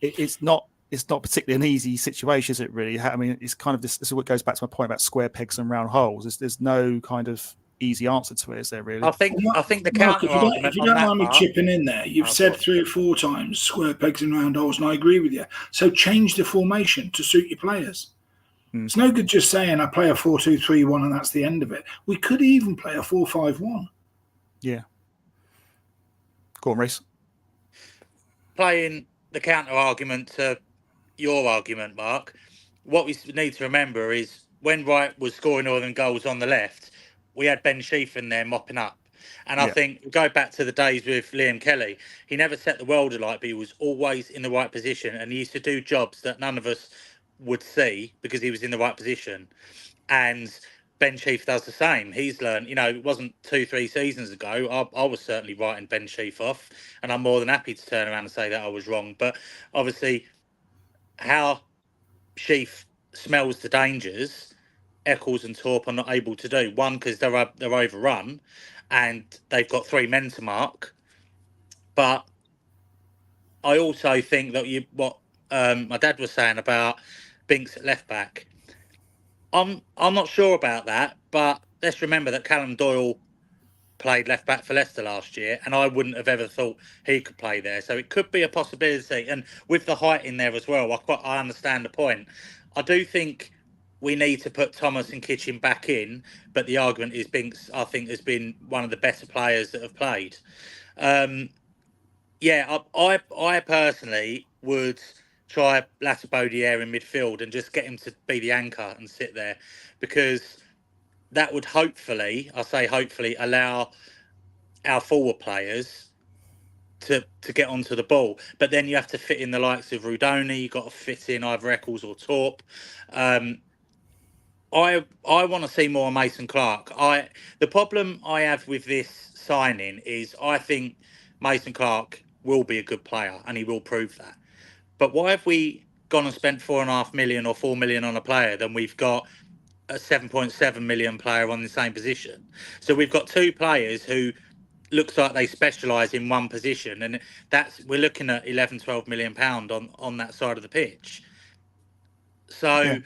it's not particularly an easy situation, is it really? I mean, it's kind of this is what goes back to my point about square pegs and round holes. There's no kind of easy answer to it, is there really? I think the Mark, counter argument. if you don't mind me chipping in there, you've said 3 or 4 times square pegs and round holes, and I agree with you. So change the formation to suit your players. It's no good just saying I play a 4-2-3-1 and that's the end of it. We could even play a 4-5-1. Yeah. Go on, Reece. Playing the counter argument to your argument, Mark, what we need to remember is when Wright was scoring all them goals on the left, we had Ben Sheaf in there mopping up. And I think, go back to the days with Liam Kelly, he never set the world alight, but he was always in the right position. And he used to do jobs that none of us would see because he was in the right position. And Ben Sheaf does the same. He's learned, it wasn't 2-3 seasons ago. I was certainly writing Ben Sheaf off, and I'm more than happy to turn around and say that I was wrong. But obviously, how Sheaf smells the dangers, Eccles and Torp are not able to do. One, because they're overrun, and they've got 3 men to mark. But I also think that what my dad was saying about Binks at left back. I'm not sure about that, but let's remember that Callum Doyle played left back for Leicester last year, and I wouldn't have ever thought he could play there. So it could be a possibility. And with the height in there as well, I understand the point. I do think we need to put Thomas and Kitchen back in, but the argument is Binks, I think, has been one of the better players that have played. I personally would try Latibodiere in midfield and just get him to be the anchor and sit there, because that would hopefully allow our forward players to get onto the ball. But then you have to fit in the likes of Rudoni. You've got to fit in either Eccles or Torp. I want to see more Mason Clark. The problem I have with this signing is I think Mason Clark will be a good player and he will prove that. But why have we gone and spent 4.5 million or 4 million on a player than we've got a 7.7 million player on the same position? So we've got 2 players who looks like they specialise in one position, and we're looking at 11-12 million pound on that side of the pitch. So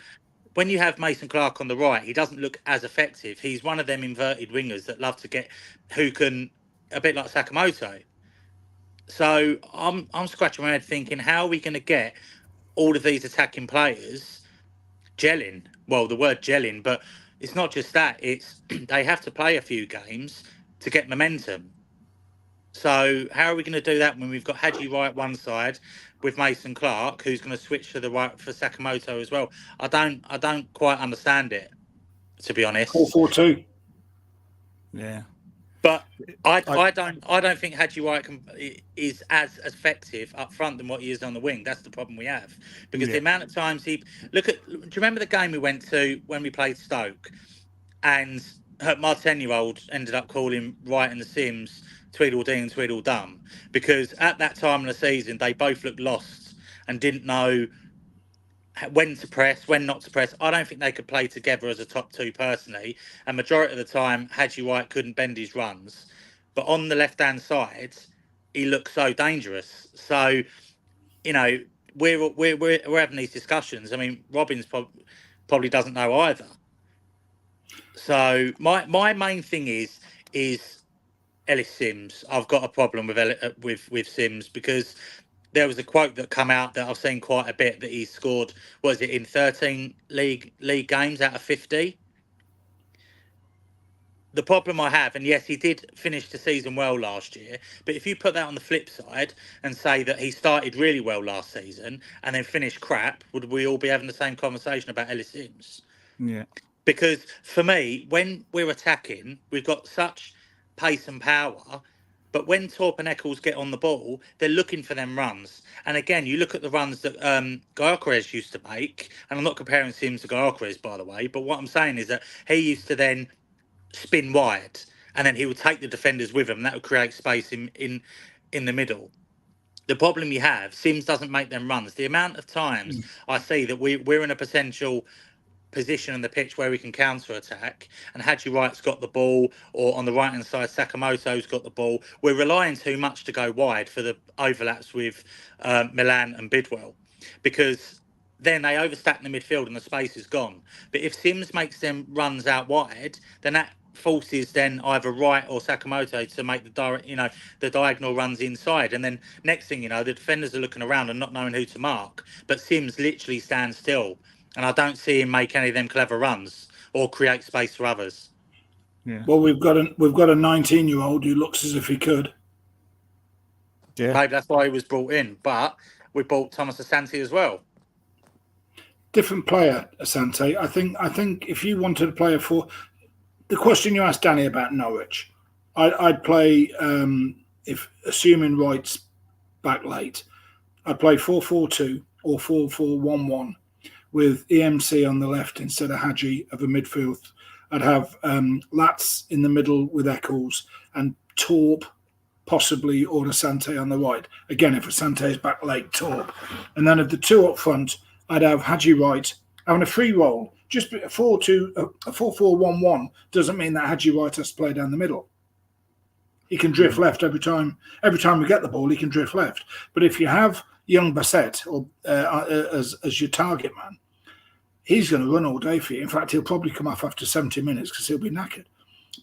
when you have Mason Clark on the right, he doesn't look as effective. He's one of them inverted wingers that love to who can, a bit like Sakamoto, So I'm scratching my head thinking, how are we going to get all of these attacking players gelling? Well, the word gelling, but it's not just that. It's they have to play a few games to get momentum. So how are we going to do that when we've got Haji Wright one side with Mason Clark, who's going to switch to the right for Sakamoto as well? I don't quite understand it, to be honest. 4-4-2. Yeah. But I don't think Haji Wright is as effective up front than what he is on the wing. That's the problem we have, because the amount of times do you remember the game we went to when we played Stoke, and my 10-year-old ended up calling Wright and the Sims Tweedledee and Tweedledum, because at that time of the season they both looked lost and didn't know when to press, when not to press. I don't think they could play together as a top two personally. And majority of the time, Haji Wright couldn't bend his runs. But on the left-hand side, he looks so dangerous. So, you know, we're having these discussions. I mean, Robbins probably doesn't know either. So my main thing is Ellis Sims. I've got a problem with Sims, because there was a quote that come out that I've seen quite a bit, that he scored, was it in 13 league games out of 50? The problem I have, and yes, he did finish the season well last year, but if you put that on the flip side and say that he started really well last season and then finished crap, would we all be having the same conversation about Ellis Sims? Yeah. Because for me, when we're attacking, we've got such pace and power. But when Torp and Eccles get on the ball, they're looking for them runs. And again, you look at the runs that Gyökeres used to make, and I'm not comparing Sims to Gyökeres, by the way, but what I'm saying is that he used to then spin wide, and then he would take the defenders with him, and that would create space in the middle. The problem you have, Sims doesn't make them runs. The amount of times I see that we're in a potential position on the pitch where we can counter attack, and Haji Wright's got the ball, or on the right hand side Sakamoto's got the ball, we're relying too much to go wide for the overlaps with Milan and Bidwell, because then they overstack the midfield and the space is gone. But if Sims makes them runs out wide, then that forces then either Wright or Sakamoto to make the diagonal runs inside, and then next thing you know, the defenders are looking around and not knowing who to mark, but Sims literally stands still. And I don't see him make any of them clever runs or create space for others. Yeah. Well, we've got a 19-year-old who looks as if he could. Yeah. Maybe that's why he was brought in. But we bought Thomas Asante as well. Different player, Asante. I think if you wanted to play the question you asked Danny about Norwich, I'd play, if assuming Wright's back late, I'd play 4-4-2 or 4-4-1-1. with EMC on the left instead of Haji of a midfield. I'd have Latz in the middle with Eccles, and Torp, possibly, or Asante on the right. Again, if Asante is back late, Torp. And then of the two up front, I'd have Haji Wright having a free roll. Just a 4-4-1-1 doesn't mean that Haji Wright has to play down the middle. He can drift left every time. Every time we get the ball, he can drift left. But if you have young Bassett or as your target man, he's going to run all day for you. In fact, he'll probably come off after 70 minutes because he'll be knackered.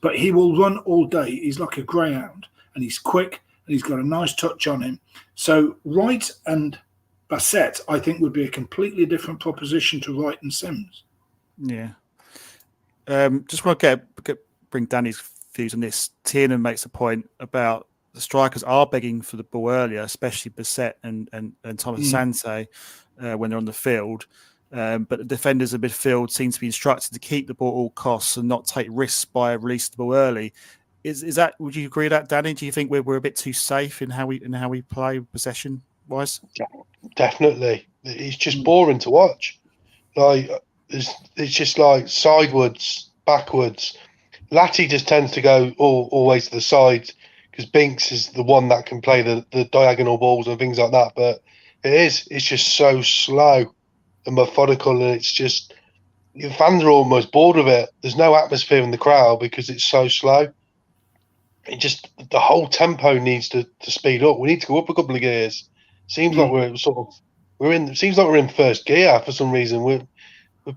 But he will run all day. He's like a greyhound, and he's quick, and he's got a nice touch on him. So Wright and Bassett, I think, would be a completely different proposition to Wright and Sims. Yeah. Just want to bring Danny's views on this. Tiernan makes a point about the strikers are begging for the ball earlier, especially Bassett and Thomas Asante when they're on the field. But the defenders of midfield seem to be instructed to keep the ball at all costs and not take risks by releasing the ball early. Is that? Would you agree with that, Danny? Do you think we're a bit too safe in how we play possession wise? Definitely, it's just boring to watch. Like it's just like sidewards, backwards. Latty just tends to go always to the side because Binks is the one that can play the diagonal balls and things like that. But it's just so slow and methodical, and it's just the fans are almost bored of it. There's no atmosphere in the crowd because it's so slow. It just, the whole tempo needs to speed up. We need to go up a couple of gears. Seems like we're in first gear for some reason. We're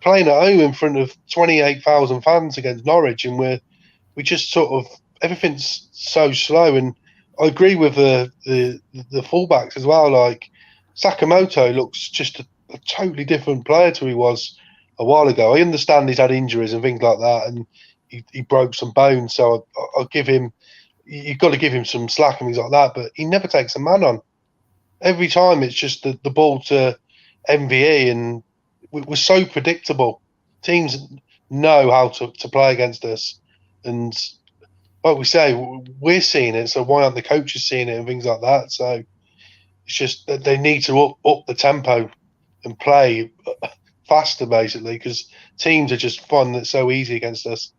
playing at home in front of 28,000 fans against Norwich, and we just sort of, everything's so slow. And I agree with the fullbacks as well. Like Sakamoto looks just a totally different player to he was a while ago. I understand he's had injuries and things like that, and he broke some bones. So I'll give him. You've got to give him some slack and things like that. But he never takes a man on. Every time it's just the ball to MVE, and we're so predictable. Teams know how to play against us, and like we say, we're seeing it. So why aren't the coaches seeing it and things like that? So it's just that they need to up the tempo and play faster, basically, because teams are just finding it so easy against us.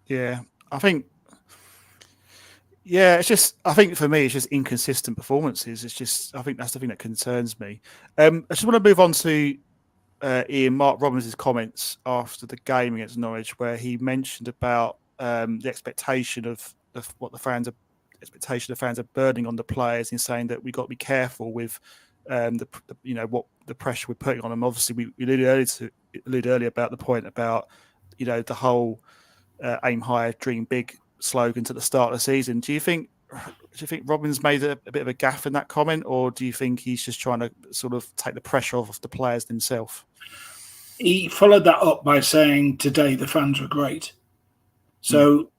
Yeah, I think. Yeah, it's just. I think for me, it's just inconsistent performances. It's just. I think that's the thing that concerns me. I just want to move on to Mark Robbins' comments after the game against Norwich, where he mentioned about the expectation of what the fans are burning on the players, in saying that we got to be careful with what the pressure we're putting on them. Obviously, we alluded earlier about the point about the whole aim high, dream big slogans at the start of the season. Do you think Robbins made a bit of a gaffe in that comment, or do you think he's just trying to sort of take the pressure off the players themselves? He followed that up by saying today the fans were great. So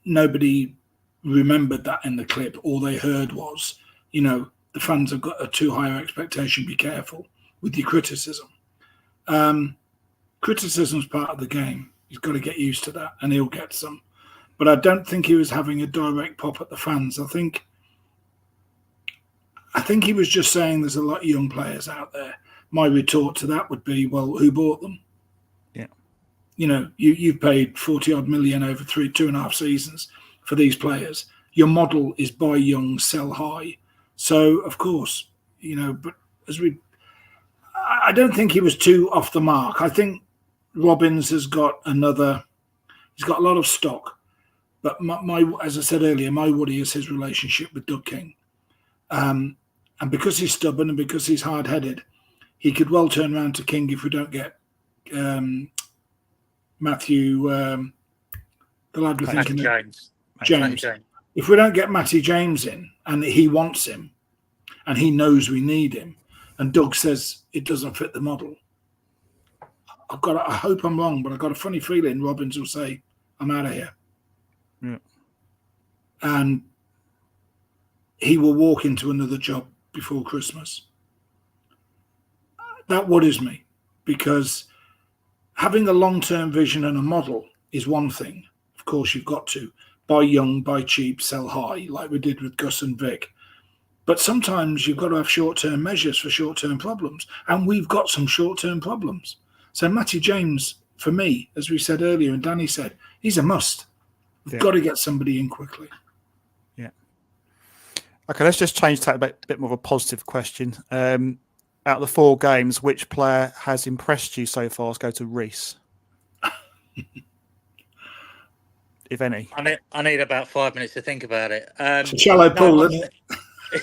nobody remembered that in the clip. All they heard was, the fans have got a too high expectation. Be careful with your criticism. Criticism's part of the game. He's got to get used to that, and he'll get some. But I don't think he was having a direct pop at the fans. I think he was just saying there's a lot of young players out there. My retort to that would be, well, who bought them? Yeah. You've paid 40 odd million over 2.5 seasons for these players. Your model is buy young, sell high. So, of course, but I don't think he was too off the mark. I think Robbins has got he's got a lot of stock. But as I said earlier, my worry is his relationship with Doug King. And because he's stubborn and because he's hard-headed, he could well turn around to King if we don't get Matthew, the lad we're thinking James. If we don't get Matty James in, and he wants him, and he knows we need him, and Doug says it doesn't fit the model, I hope I'm wrong, but I've got a funny feeling Robbins will say, I'm out of here. Yeah. And he will walk into another job before Christmas. That worries me, because having a long-term vision and a model is one thing. Of course, you've got to buy young, buy cheap, sell high, like we did with Gus and Vic. But sometimes you've got to have short-term measures for short-term problems, and we've got some short-term problems. So Matty James, for me, as we said earlier, and Danny said, he's a must. We've got to get somebody in quickly. Yeah. Okay, let's just change to a bit more of a positive question. Out of the 4 games, which player has impressed you so far? Let's go to Reece. If any. I need about 5 minutes to think about it. It's a shallow pool, isn't it?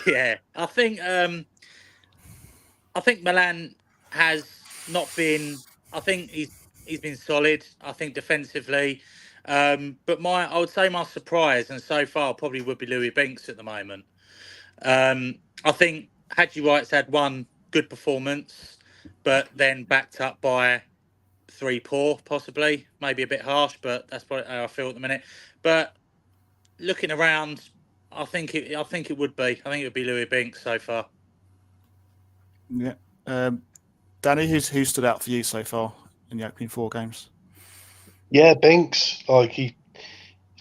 Yeah, I think Milan has not been. I think he's been solid. I think defensively, but I would say my surprise, and so far probably would be Louis Binks at the moment. I think Hadji Wright's had one good performance, but then backed up by 3 poor, possibly, maybe a bit harsh, but that's probably how I feel at the minute. But looking around, I think it would be. I think it would be Louis Binks so far. Yeah. Danny, who stood out for you so far in the opening 4 games? Yeah, Binks. Like he's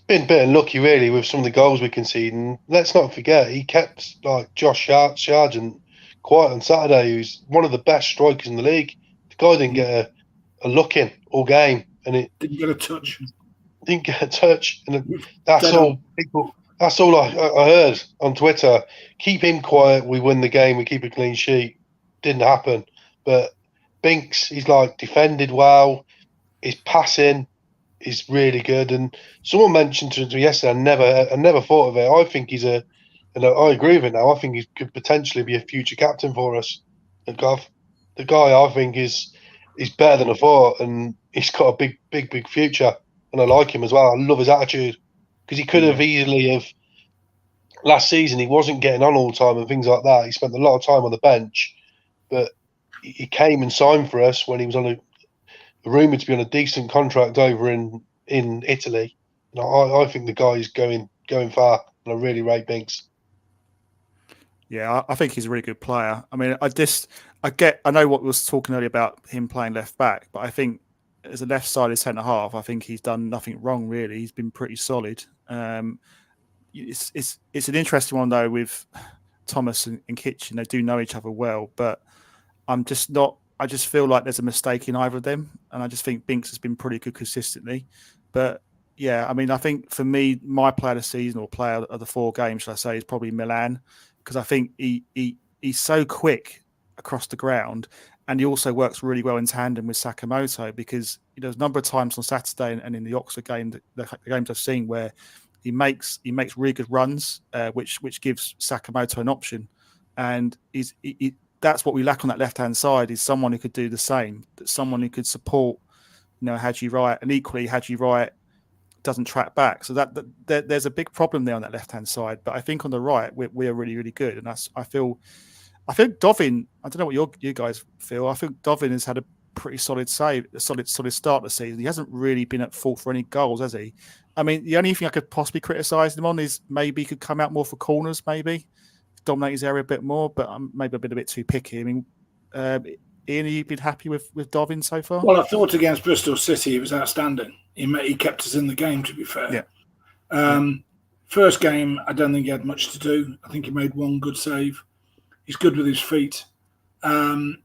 been a bit unlucky, really, with some of the goals we conceded. And let's not forget, he kept like Josh Sargent quiet on Saturday, who's one of the best strikers in the league. The guy didn't get a look in all game, and it didn't get a touch. Didn't get a touch, and that's all. That's all I heard on Twitter. Keep him quiet. We win the game. We keep a clean sheet. Didn't happen. But Binks, he's like defended well. His passing is really good. And someone mentioned to me yesterday. I never thought of it. I think he's and I agree with it now. I think he could potentially be a future captain for us. The guy I think is better than I thought, and he's got a big future. And I like him as well. I love his attitude, because he could have easily have last season he wasn't getting on all the time and things like that. He spent a lot of time on the bench, but he came and signed for us when he was on a rumoured to be on a decent contract over in Italy. I think the guy is going far, and I really rate Binks. Yeah, I think he's a really good player. I mean, I know what we was talking earlier about him playing left back, but I think as a left-sided centre half, I think he's done nothing wrong really. He's been pretty solid. It's an interesting one though with Thomas and Kitchen. They do know each other well, but I'm just not. I just feel like there's a mistake in either of them, and I just think Binks has been pretty good consistently. But yeah, I mean, I think for me, my player of the season or player of the 4 games, should I say, is probably Milan, because I think he's so quick across the ground, and he also works really well in tandem with Sakamoto, because there's a number of times on Saturday and in the Oxford game, the games I've seen, where he makes really good runs, which gives Sakamoto an option, and that's what we lack on that left-hand side, is someone who could do the same, someone who could support, Haji Wright, and equally Haji Wright doesn't track back. So that there's a big problem there on that left-hand side. But I think on the right, we are really, really good. And I think Dovin, I don't know what you guys feel. I think Dovin has had a pretty solid start to the season. He hasn't really been at fault for any goals, has he? I mean, the only thing I could possibly criticise him on is maybe he could come out more for corners, maybe dominate his area a bit more, but maybe I've been a bit too picky. I mean, Ian, have you been happy with Dovin so far? Well, I thought against Bristol City he was outstanding. He kept us in the game, to be fair. Yeah. First game, I don't think he had much to do. I think he made one good save. He's good with his feet. And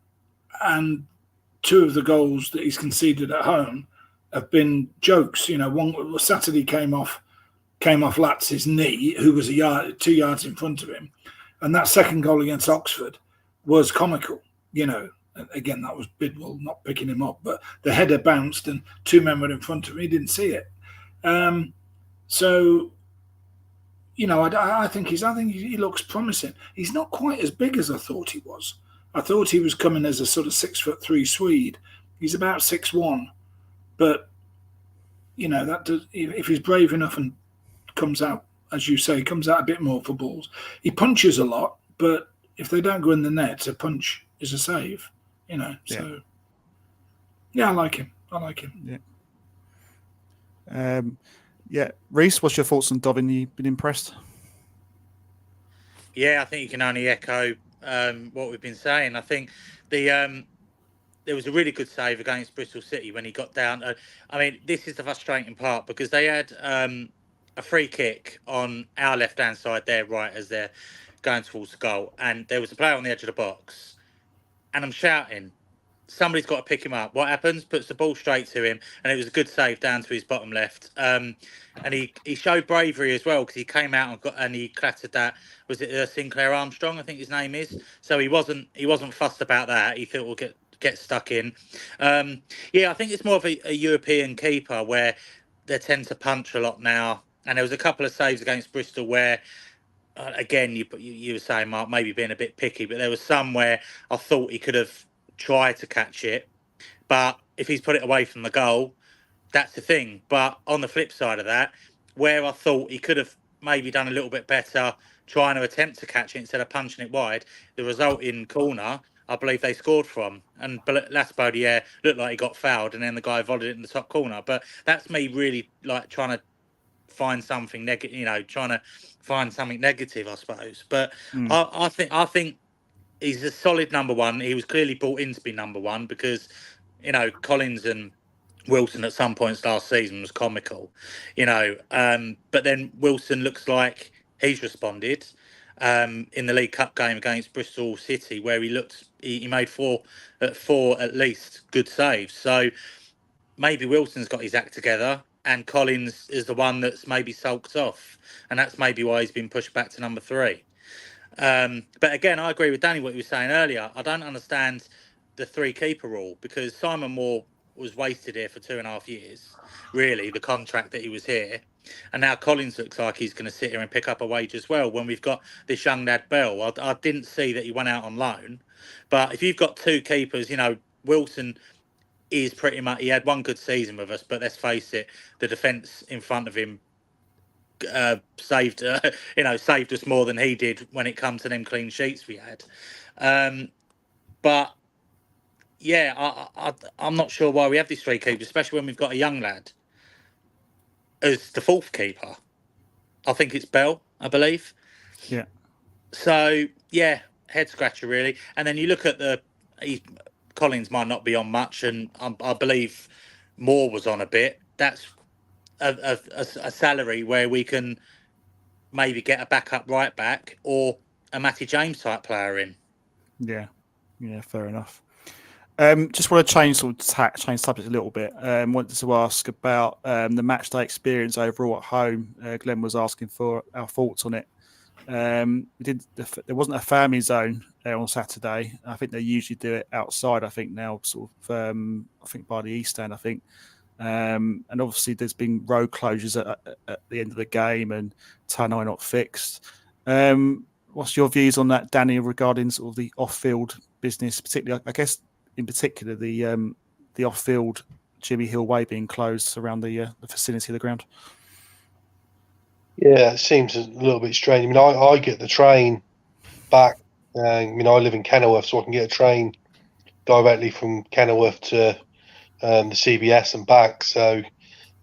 2 of the goals that he's conceded at home have been jokes. One Saturday came off Latz's knee, who was 2 yards in front of him. And that second goal against Oxford was comical. Again, that was Bidwell not picking him up, but the header bounced and 2 men were in front of him. He didn't see it. So, I think he looks promising. He's not quite as big as I thought he was. I thought he was coming as a sort of 6'3" Swede. He's about 6'1", but if he's brave enough and comes out, as you say, comes out a bit more for balls. He punches a lot, but if they don't go in the net, a punch is a save. So yeah, I like him. Yeah. Reece, what's your thoughts on Dovin? You been impressed? Yeah, I think you can only echo what we've been saying. I think there was a really good save against Bristol City when he got down. I mean, this is the frustrating part, because they had a free kick on our left-hand side there, right, as they're going towards the goal. And there was a player on the edge of the box. And I'm shouting, somebody's got to pick him up. What happens? Puts the ball straight to him. And it was a good save down to his bottom left. And he showed bravery as well, because he came out and he clattered that. Was it Sinclair Armstrong, I think his name is? So he wasn't fussed about that. He thought we'll get stuck in. I think it's more of a European keeper where they tend to punch a lot now. And there was a couple of saves against Bristol where, again, you were saying, Mark, maybe being a bit picky, but there was some where I thought he could have tried to catch it. But if he's put it away from the goal, that's the thing. But on the flip side of that, where I thought he could have maybe done a little bit better trying to attempt to catch it instead of punching it wide, the resulting corner, I believe they scored from. And Laspodier looked like he got fouled, and then the guy volleyed it in the top corner. But that's me really trying to find something negative, trying to find something negative, I suppose. But I think he's a solid number one. He was clearly brought in to be number one, because Collins and Wilson at some points last season was comical, but then Wilson looks like he's responded in the League Cup game against Bristol City, where he made four at least good saves. So maybe Wilson's got his act together, and Collins is the one that's maybe sulked off, and that's maybe why he's been pushed back to number 3. But again, I agree with Danny what he was saying earlier. I don't understand the 3 keeper rule, because Simon Moore was wasted here for 2.5 years, really, the contract that he was here. And now Collins looks like he's going to sit here and pick up a wage as well, when we've got this young lad Bell. I didn't see that he went out on loan. But if you've got 2 keepers, Wilson is pretty much, he had one good season with us, but let's face it, the defence in front of him saved saved us more than he did when it comes to them clean sheets we had. But yeah, I'm not sure why we have these three keepers, especially when we've got a young lad as the fourth keeper. I think it's Bell, I believe. Yeah. So yeah, head scratcher really. And then you look at Collins might not be on much, and I believe Moore was on a bit. That's a salary where we can maybe get a backup right back or a Matty James type player in. Yeah, fair enough. Just want to change subject a little bit. Wanted to ask about the match day experience overall at home. Glenn was asking for our thoughts on it. There wasn't a family zone on Saturday. I think they usually do it outside. I think now, sort of, I think by the East Stand. I think, and obviously there's been road closures at the end of the game and tunnel not fixed. What's your views on that, Danny, regarding sort of the off-field business, particularly, I guess, in particular the off-field Jimmy Hill Way being closed around the vicinity of the ground? Yeah, it seems a little bit strange. I mean, I get the train back. I live in Kenilworth, so I can get a train directly from Kenilworth to the CBS and back. So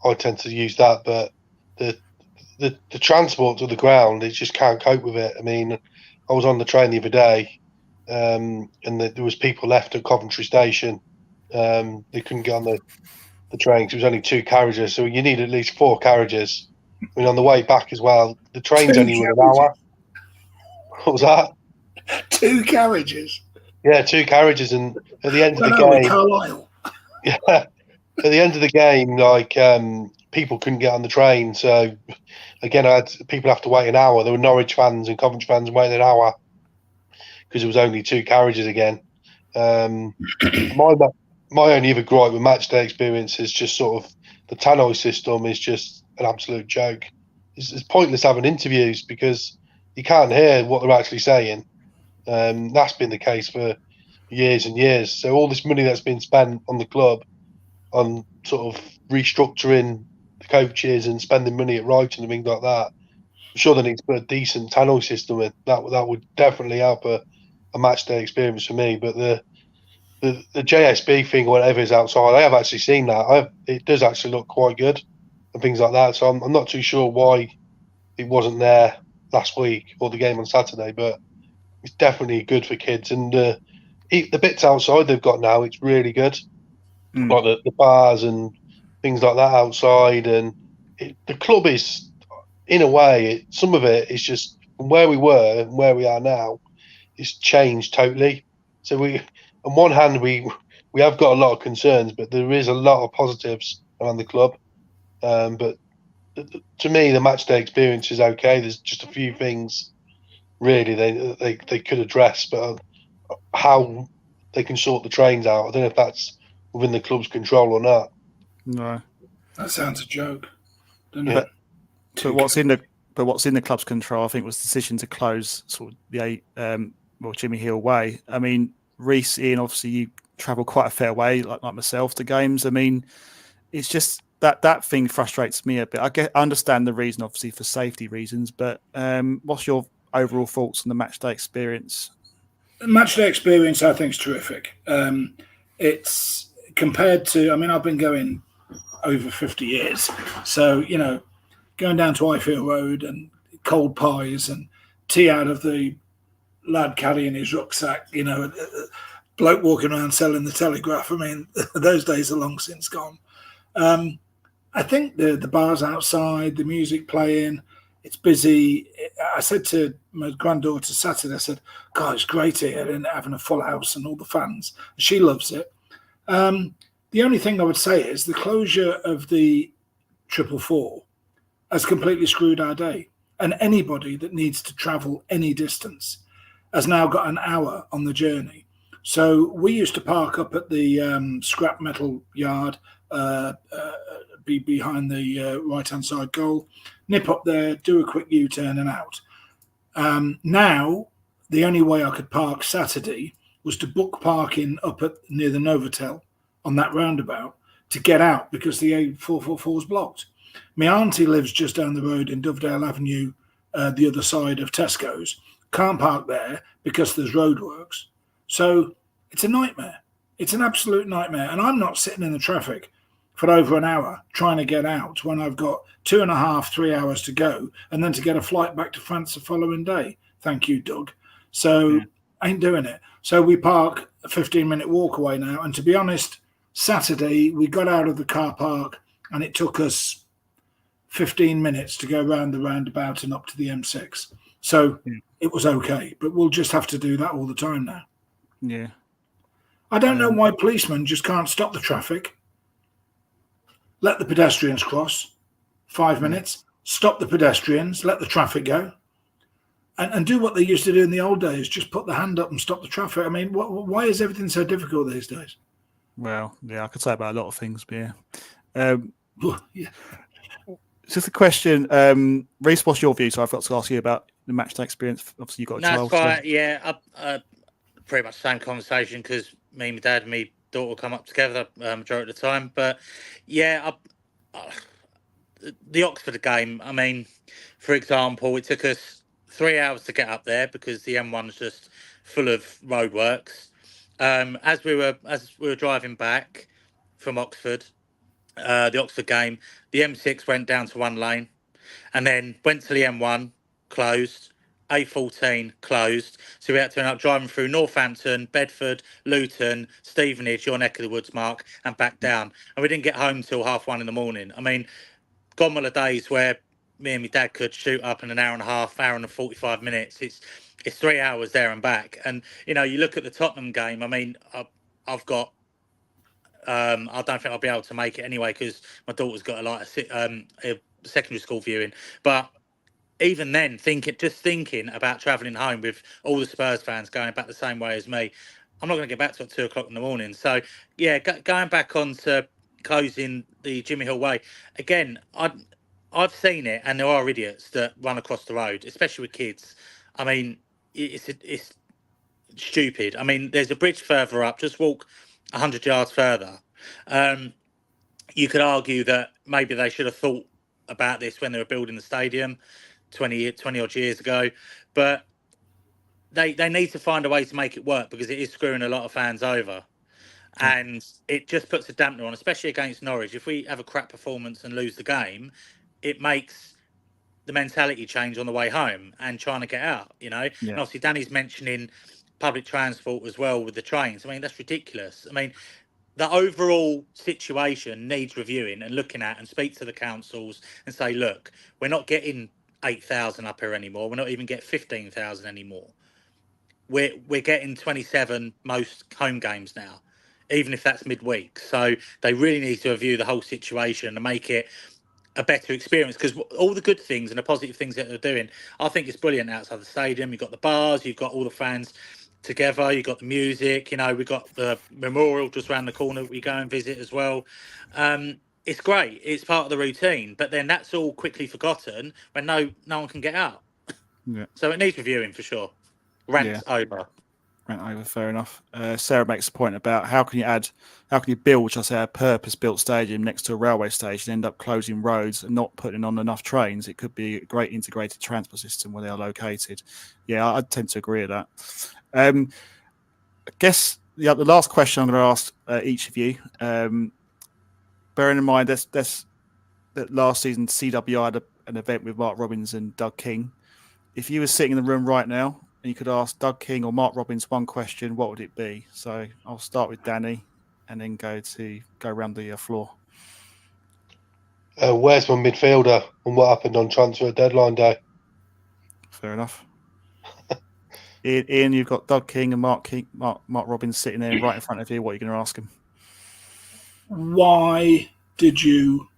I tend to use that. But the transport to the ground, it just can't cope with it. I mean, I was on the train the other day, and there was people left at Coventry Station. They couldn't get on the train because it was only 2 carriages. So you need at least 4 carriages. I mean, on the way back as well, the train's only run an hour. What was that? 2 carriages. Yeah, 2 carriages, and at the end of the game, Carlisle. yeah, at the end of the game, like people couldn't get on the train. So again, I had people have to wait an hour. There were Norwich fans and Coventry fans waiting an hour because there was only 2 carriages again. My only other gripe with match day experience is just sort of the tannoy system is just an absolute joke. It's pointless having interviews because you can't hear what they're actually saying. That's been the case for years and years. So all this money that's been spent on the club on sort of restructuring the coaches and spending money at Brighton and things like that, I'm sure they need to put a decent tannoy system in. That would definitely help a match day experience for me. But the JSB thing, whatever is outside, I have actually seen that. It does actually look quite good and things like that. So I'm not too sure why it wasn't there last week or the game on Saturday, but it's definitely good for kids. And the bits outside they've got now, it's really good. Like the bars and things like that outside. And the club is, in a way, some of it is just from where we were and where we are now, it's changed totally. So on one hand, we have got a lot of concerns, but there is a lot of positives around the club. But to me, the match day experience is okay. There's just a few things really they could address, but how they can sort the trains out, I don't know if that's within the club's control or not. No, that sounds a joke, doesn't it? But what's in the club's control, I think, was the decision to close sort of the Jimmy Hill Way. I mean, Reece, Ian, obviously you travel quite a fair way, like myself, to games. I mean, it's just that thing frustrates me a bit. I understand the reason, obviously, for safety reasons, but what's your overall thoughts on the match day experience? The match day experience, I think, is terrific. It's compared to, I mean, I've been going over 50 years. So, going down to Ifield Road and cold pies and tea out of the lad carrying his rucksack, bloke walking around selling the Telegraph. I mean, those days are long since gone. I think the bars outside, the music playing, it's busy. I said to my granddaughter Saturday, I said, God, it's great here and having a full house and all the fans. She loves it. The only thing I would say is the closure of the 444 has completely screwed our day. And anybody that needs to travel any distance has now got an hour on the journey. So we used to park up at the scrap metal yard, be behind the right-hand side goal, nip up there, do a quick U-turn and out. Now, the only way I could park Saturday was to book parking up near the Novotel on that roundabout to get out because the A444 was blocked. My auntie lives just down the road in Dovedale Avenue, the other side of Tesco's. Can't park there because there's roadworks. So it's a nightmare. It's an absolute nightmare. And I'm not sitting in the traffic for over an hour trying to get out when I've got 2.5, 3 hours to go and then to get a flight back to France the following day. Thank you, Doug. So I ain't doing it. So we park a 15-minute walk away now. And to be honest, Saturday we got out of the car park and it took us 15 minutes to go round the roundabout and up to the M6. So it was okay. But we'll just have to do that all the time now. Yeah. I don't know why policemen just can't stop the traffic. Let the pedestrians cross, 5 minutes, stop the pedestrians, let the traffic go, and do what they used to do in the old days, just put the hand up and stop the traffic. I mean, why is everything so difficult these days? Well, yeah, I could say about a lot of things, but yeah. Yeah. Just a question, Reece, what's your view? So I've got to ask you about the match day experience. Obviously, you've got a child. That's right, yeah. Pretty much the same conversation because me, my dad and my daughter come up together majority of the time. But yeah, the Oxford game, I mean, for example, it took us 3 hours to get up there because the M1's just full of roadworks. As we were driving back from Oxford, the Oxford game, the M6 went down to one lane and then went to the M1, closed. A14 closed, so we had to end up driving through Northampton, Bedford, Luton, Stevenage, your neck of the woods, Mark, and back down. And we didn't get home till 1:30 in the morning. I mean, gone were the days where me and my dad could shoot up in an hour and a half, hour and 45 minutes. It's 3 hours there and back. And you know, you look at the Tottenham game. I mean, I've got. I don't think I'll be able to make it anyway because my daughter's got a secondary school viewing, but. Even then, thinking about travelling home with all the Spurs fans going back the same way as me, I'm not going to get back till 2:00 in the morning. So, yeah, going back on to closing the Jimmy Hill Way again. I've seen it, and there are idiots that run across the road, especially with kids. I mean, it's stupid. I mean, there's a bridge further up. Just walk 100 yards further. You could argue that maybe they should have thought about this when they were building the stadium 20 odd years ago, but they need to find a way to make it work because it is screwing a lot of fans over, and it just puts a dampener on, especially against Norwich. If we have a crap performance and lose the game, it makes the mentality change on the way home and trying to get out, you know. And obviously Danny's mentioning public transport as well with the trains. I mean, that's ridiculous. I mean, the overall situation needs reviewing and looking at, and speak to the councils and say, look, we're not getting 8,000 up here anymore. We're not even getting 15,000 anymore. We're getting 27 most home games now, even if that's midweek. So they really need to review the whole situation and make it a better experience, because all the good things and the positive things that they're doing, I think it's brilliant outside the stadium. You've got the bars, you've got all the fans together, you've got the music, you know, we've got the memorial just around the corner we go and visit as well. It's great, it's part of the routine, but then that's all quickly forgotten when no one can get out. So it needs reviewing for sure. Rant over, fair enough. Sarah makes a point about how can you build, shall I say, a purpose-built stadium next to a railway station, end up closing roads and not putting on enough trains. It could be a great integrated transport system where they are located. Yeah, I tend to agree with that. I guess the last question I'm going to ask each of you, bearing in mind that last season CWI had an event with Mark Robbins and Doug King. If you were sitting in the room right now and you could ask Doug King or Mark Robbins one question, what would it be? So I'll start with Danny and then go around the floor. Where's my midfielder and what happened on transfer deadline day? Fair enough. Ian, you've got Doug King and Mark Robbins sitting there right in front of you. What are you going to ask him? Why did you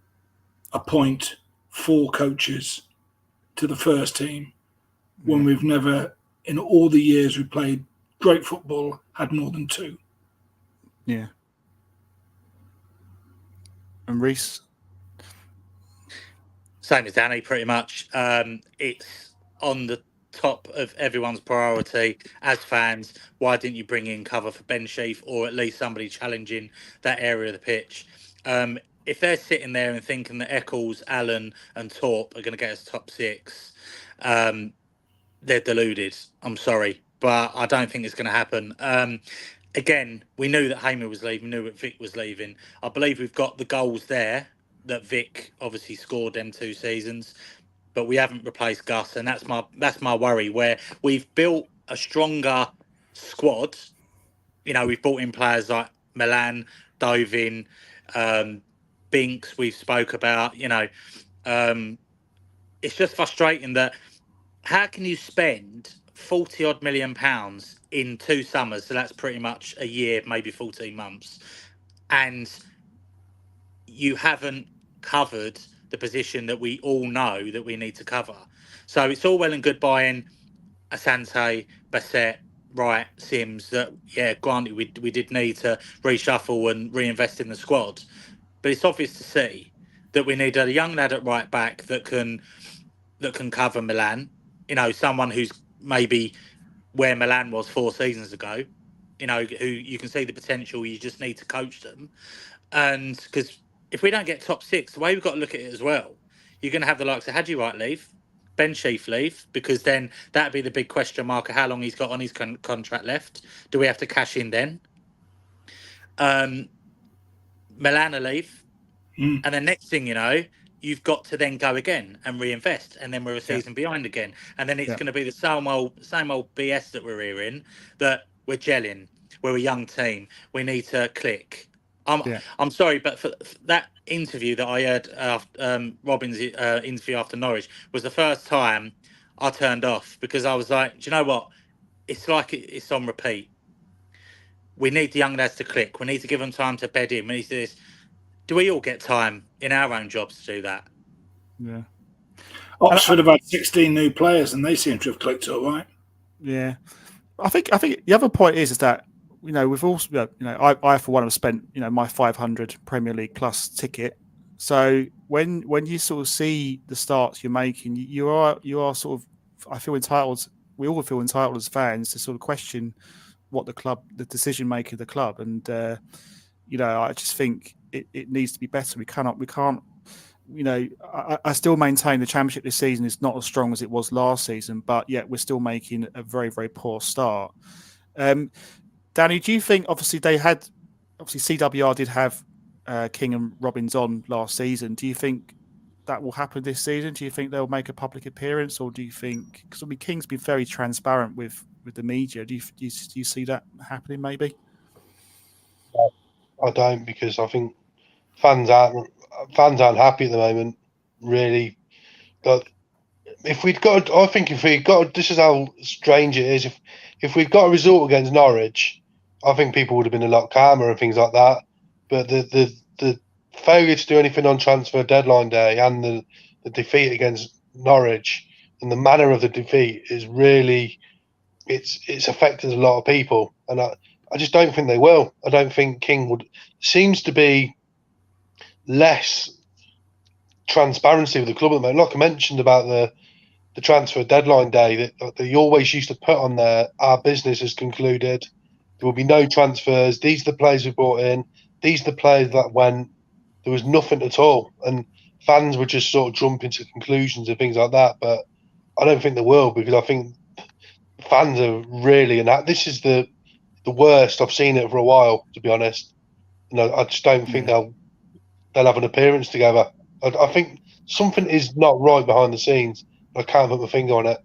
appoint 4 coaches to the first team when we've never, in all the years we played great football, had more than 2? Yeah. And Reece? Same as Danny, pretty much. It's on the top of everyone's priority as fans. Why didn't you bring in cover for Ben Sheaf, or at least somebody challenging that area of the pitch? if they're sitting there and thinking that Eccles, Allen, and Torp are going to get us top 6, they're deluded. I'm sorry, but I don't think it's going to happen. Again, we knew that Hamer was leaving, knew that Vic was leaving. I believe we've got the goals there that Vic obviously scored them 2 seasons, but we haven't replaced Gus, and that's my worry. Where we've built a stronger squad. You know, we've brought in players like Milan, Dovin, Binks. We've spoke about. You know, it's just frustrating that how can you spend 40 odd million pounds in 2 summers? So that's pretty much a year, maybe 14 months, and you haven't covered the position that we all know that we need to cover. So it's all well and good buying Asante, Bassett, Wright, Sims. That, yeah, granted, we did need to reshuffle and reinvest in the squad, but it's obvious to see that we need a young lad at right back that can cover Milan. You know, someone who's maybe where Milan was 4 seasons ago. You know, who you can see the potential. You just need to coach them, and because if we don't get top 6, the way we've got to look at it as well, you're going to have the likes of Hadji Wright leave, Ben Sheaf leave, because then that'd be the big question mark of how long he's got on his contract left. Do we have to cash in then? Milana leave, and then next thing you know, you've got to then go again and reinvest, and then we're a season behind again, and then it's going to be the same old BS that we're hearing, that we're gelling, we're a young team, we need to click. I'm sorry, but for that interview that I heard after Robin's interview after Norwich was the first time I turned off, because I was like, do you know what? It's like it's on repeat. We need the young lads to click. We need to give them time to bed in. We need to do this. Do we all get time in our own jobs to do that? Yeah. Oxford have had 16 new players, and they seem to have clicked all right. Yeah. I think the other point is that, you know, we've also, you know, I for one have spent, you know, my 500 Premier League plus ticket. So when you sort of see the starts you're making, you are sort of, I feel entitled. We all feel entitled as fans to sort of question what the decision making of the club, and you know, I just think it needs to be better. We can't. You know, I still maintain the Championship this season is not as strong as it was last season, but yet we're still making a very, very poor start. Danny, do you think, obviously CWR did have King and Robbins on last season. Do you think that will happen this season? Do you think they'll make a public appearance, or do you think, because I mean, King's been very transparent with the media. Do you see that happening maybe? I don't, because I think fans aren't happy at the moment, really. But if we'd got, this is how strange it is. If we'd got a result against Norwich, I think people would have been a lot calmer and things like that. But the failure to do anything on transfer deadline day and the defeat against Norwich and the manner of the defeat is really, it's affected a lot of people, and I just don't think they will. I don't think King would. Seems to be less transparency with the club at the moment. Like I mentioned about the transfer deadline day, that they always used to put on there, our business has concluded. There will be no transfers. These are the players we brought in. These are the players that went. There was nothing at all, and fans would just sort of jump into conclusions and things like that. But I don't think they will, because I think fans are really, and this is the worst I've seen it for a while, to be honest. You know, I just don't think they'll have an appearance together. I think something is not right behind the scenes. I can't put my finger on it.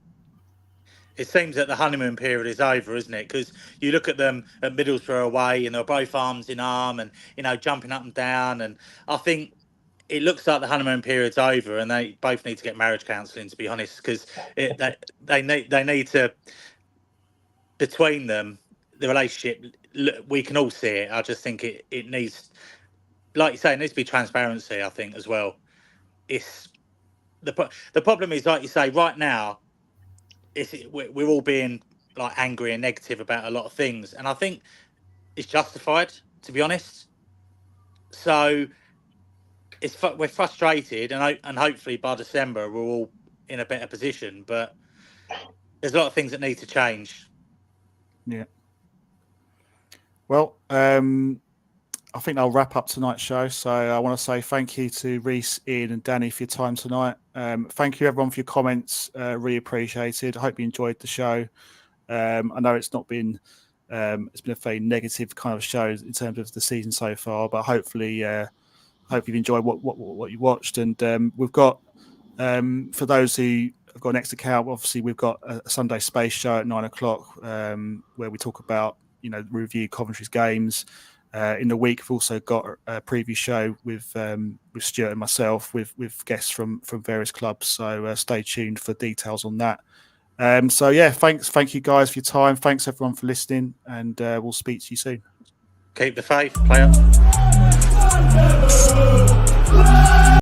It seems that the honeymoon period is over, isn't it? Because you look at them at Middlesbrough away, and they're both arms in arm, and, you know, jumping up and down. And I think it looks like the honeymoon period's over, and they both need to get marriage counselling, to be honest, because they need to, between them, the relationship. We can all see it. I just think it needs, like you say, it needs to be transparency, I think, as well. It's the problem is, like you say, right now, we're all being like angry and negative about a lot of things, and I think it's justified, to be honest. So we're frustrated, and hopefully by December we're all in a better position. But there's a lot of things that need to change. Yeah. Well, I think I'll wrap up tonight's show. So I want to say thank you to Reese, Ian, and Danny for your time tonight. Thank you everyone for your comments. Really appreciated. I hope you enjoyed the show. I know it's not been it's been a very negative kind of show in terms of the season so far, but hopefully hope you've enjoyed what you watched. And we've got for those who have got an extra account, obviously we've got a Sunday Space show at 9 o'clock where we talk about review Coventry's games. In the week, we've also got a preview show with Stuart and myself with guests from various clubs. So stay tuned for details on that. So yeah, thank you guys for your time. Thanks everyone for listening, and we'll speak to you soon. Keep the faith, play on.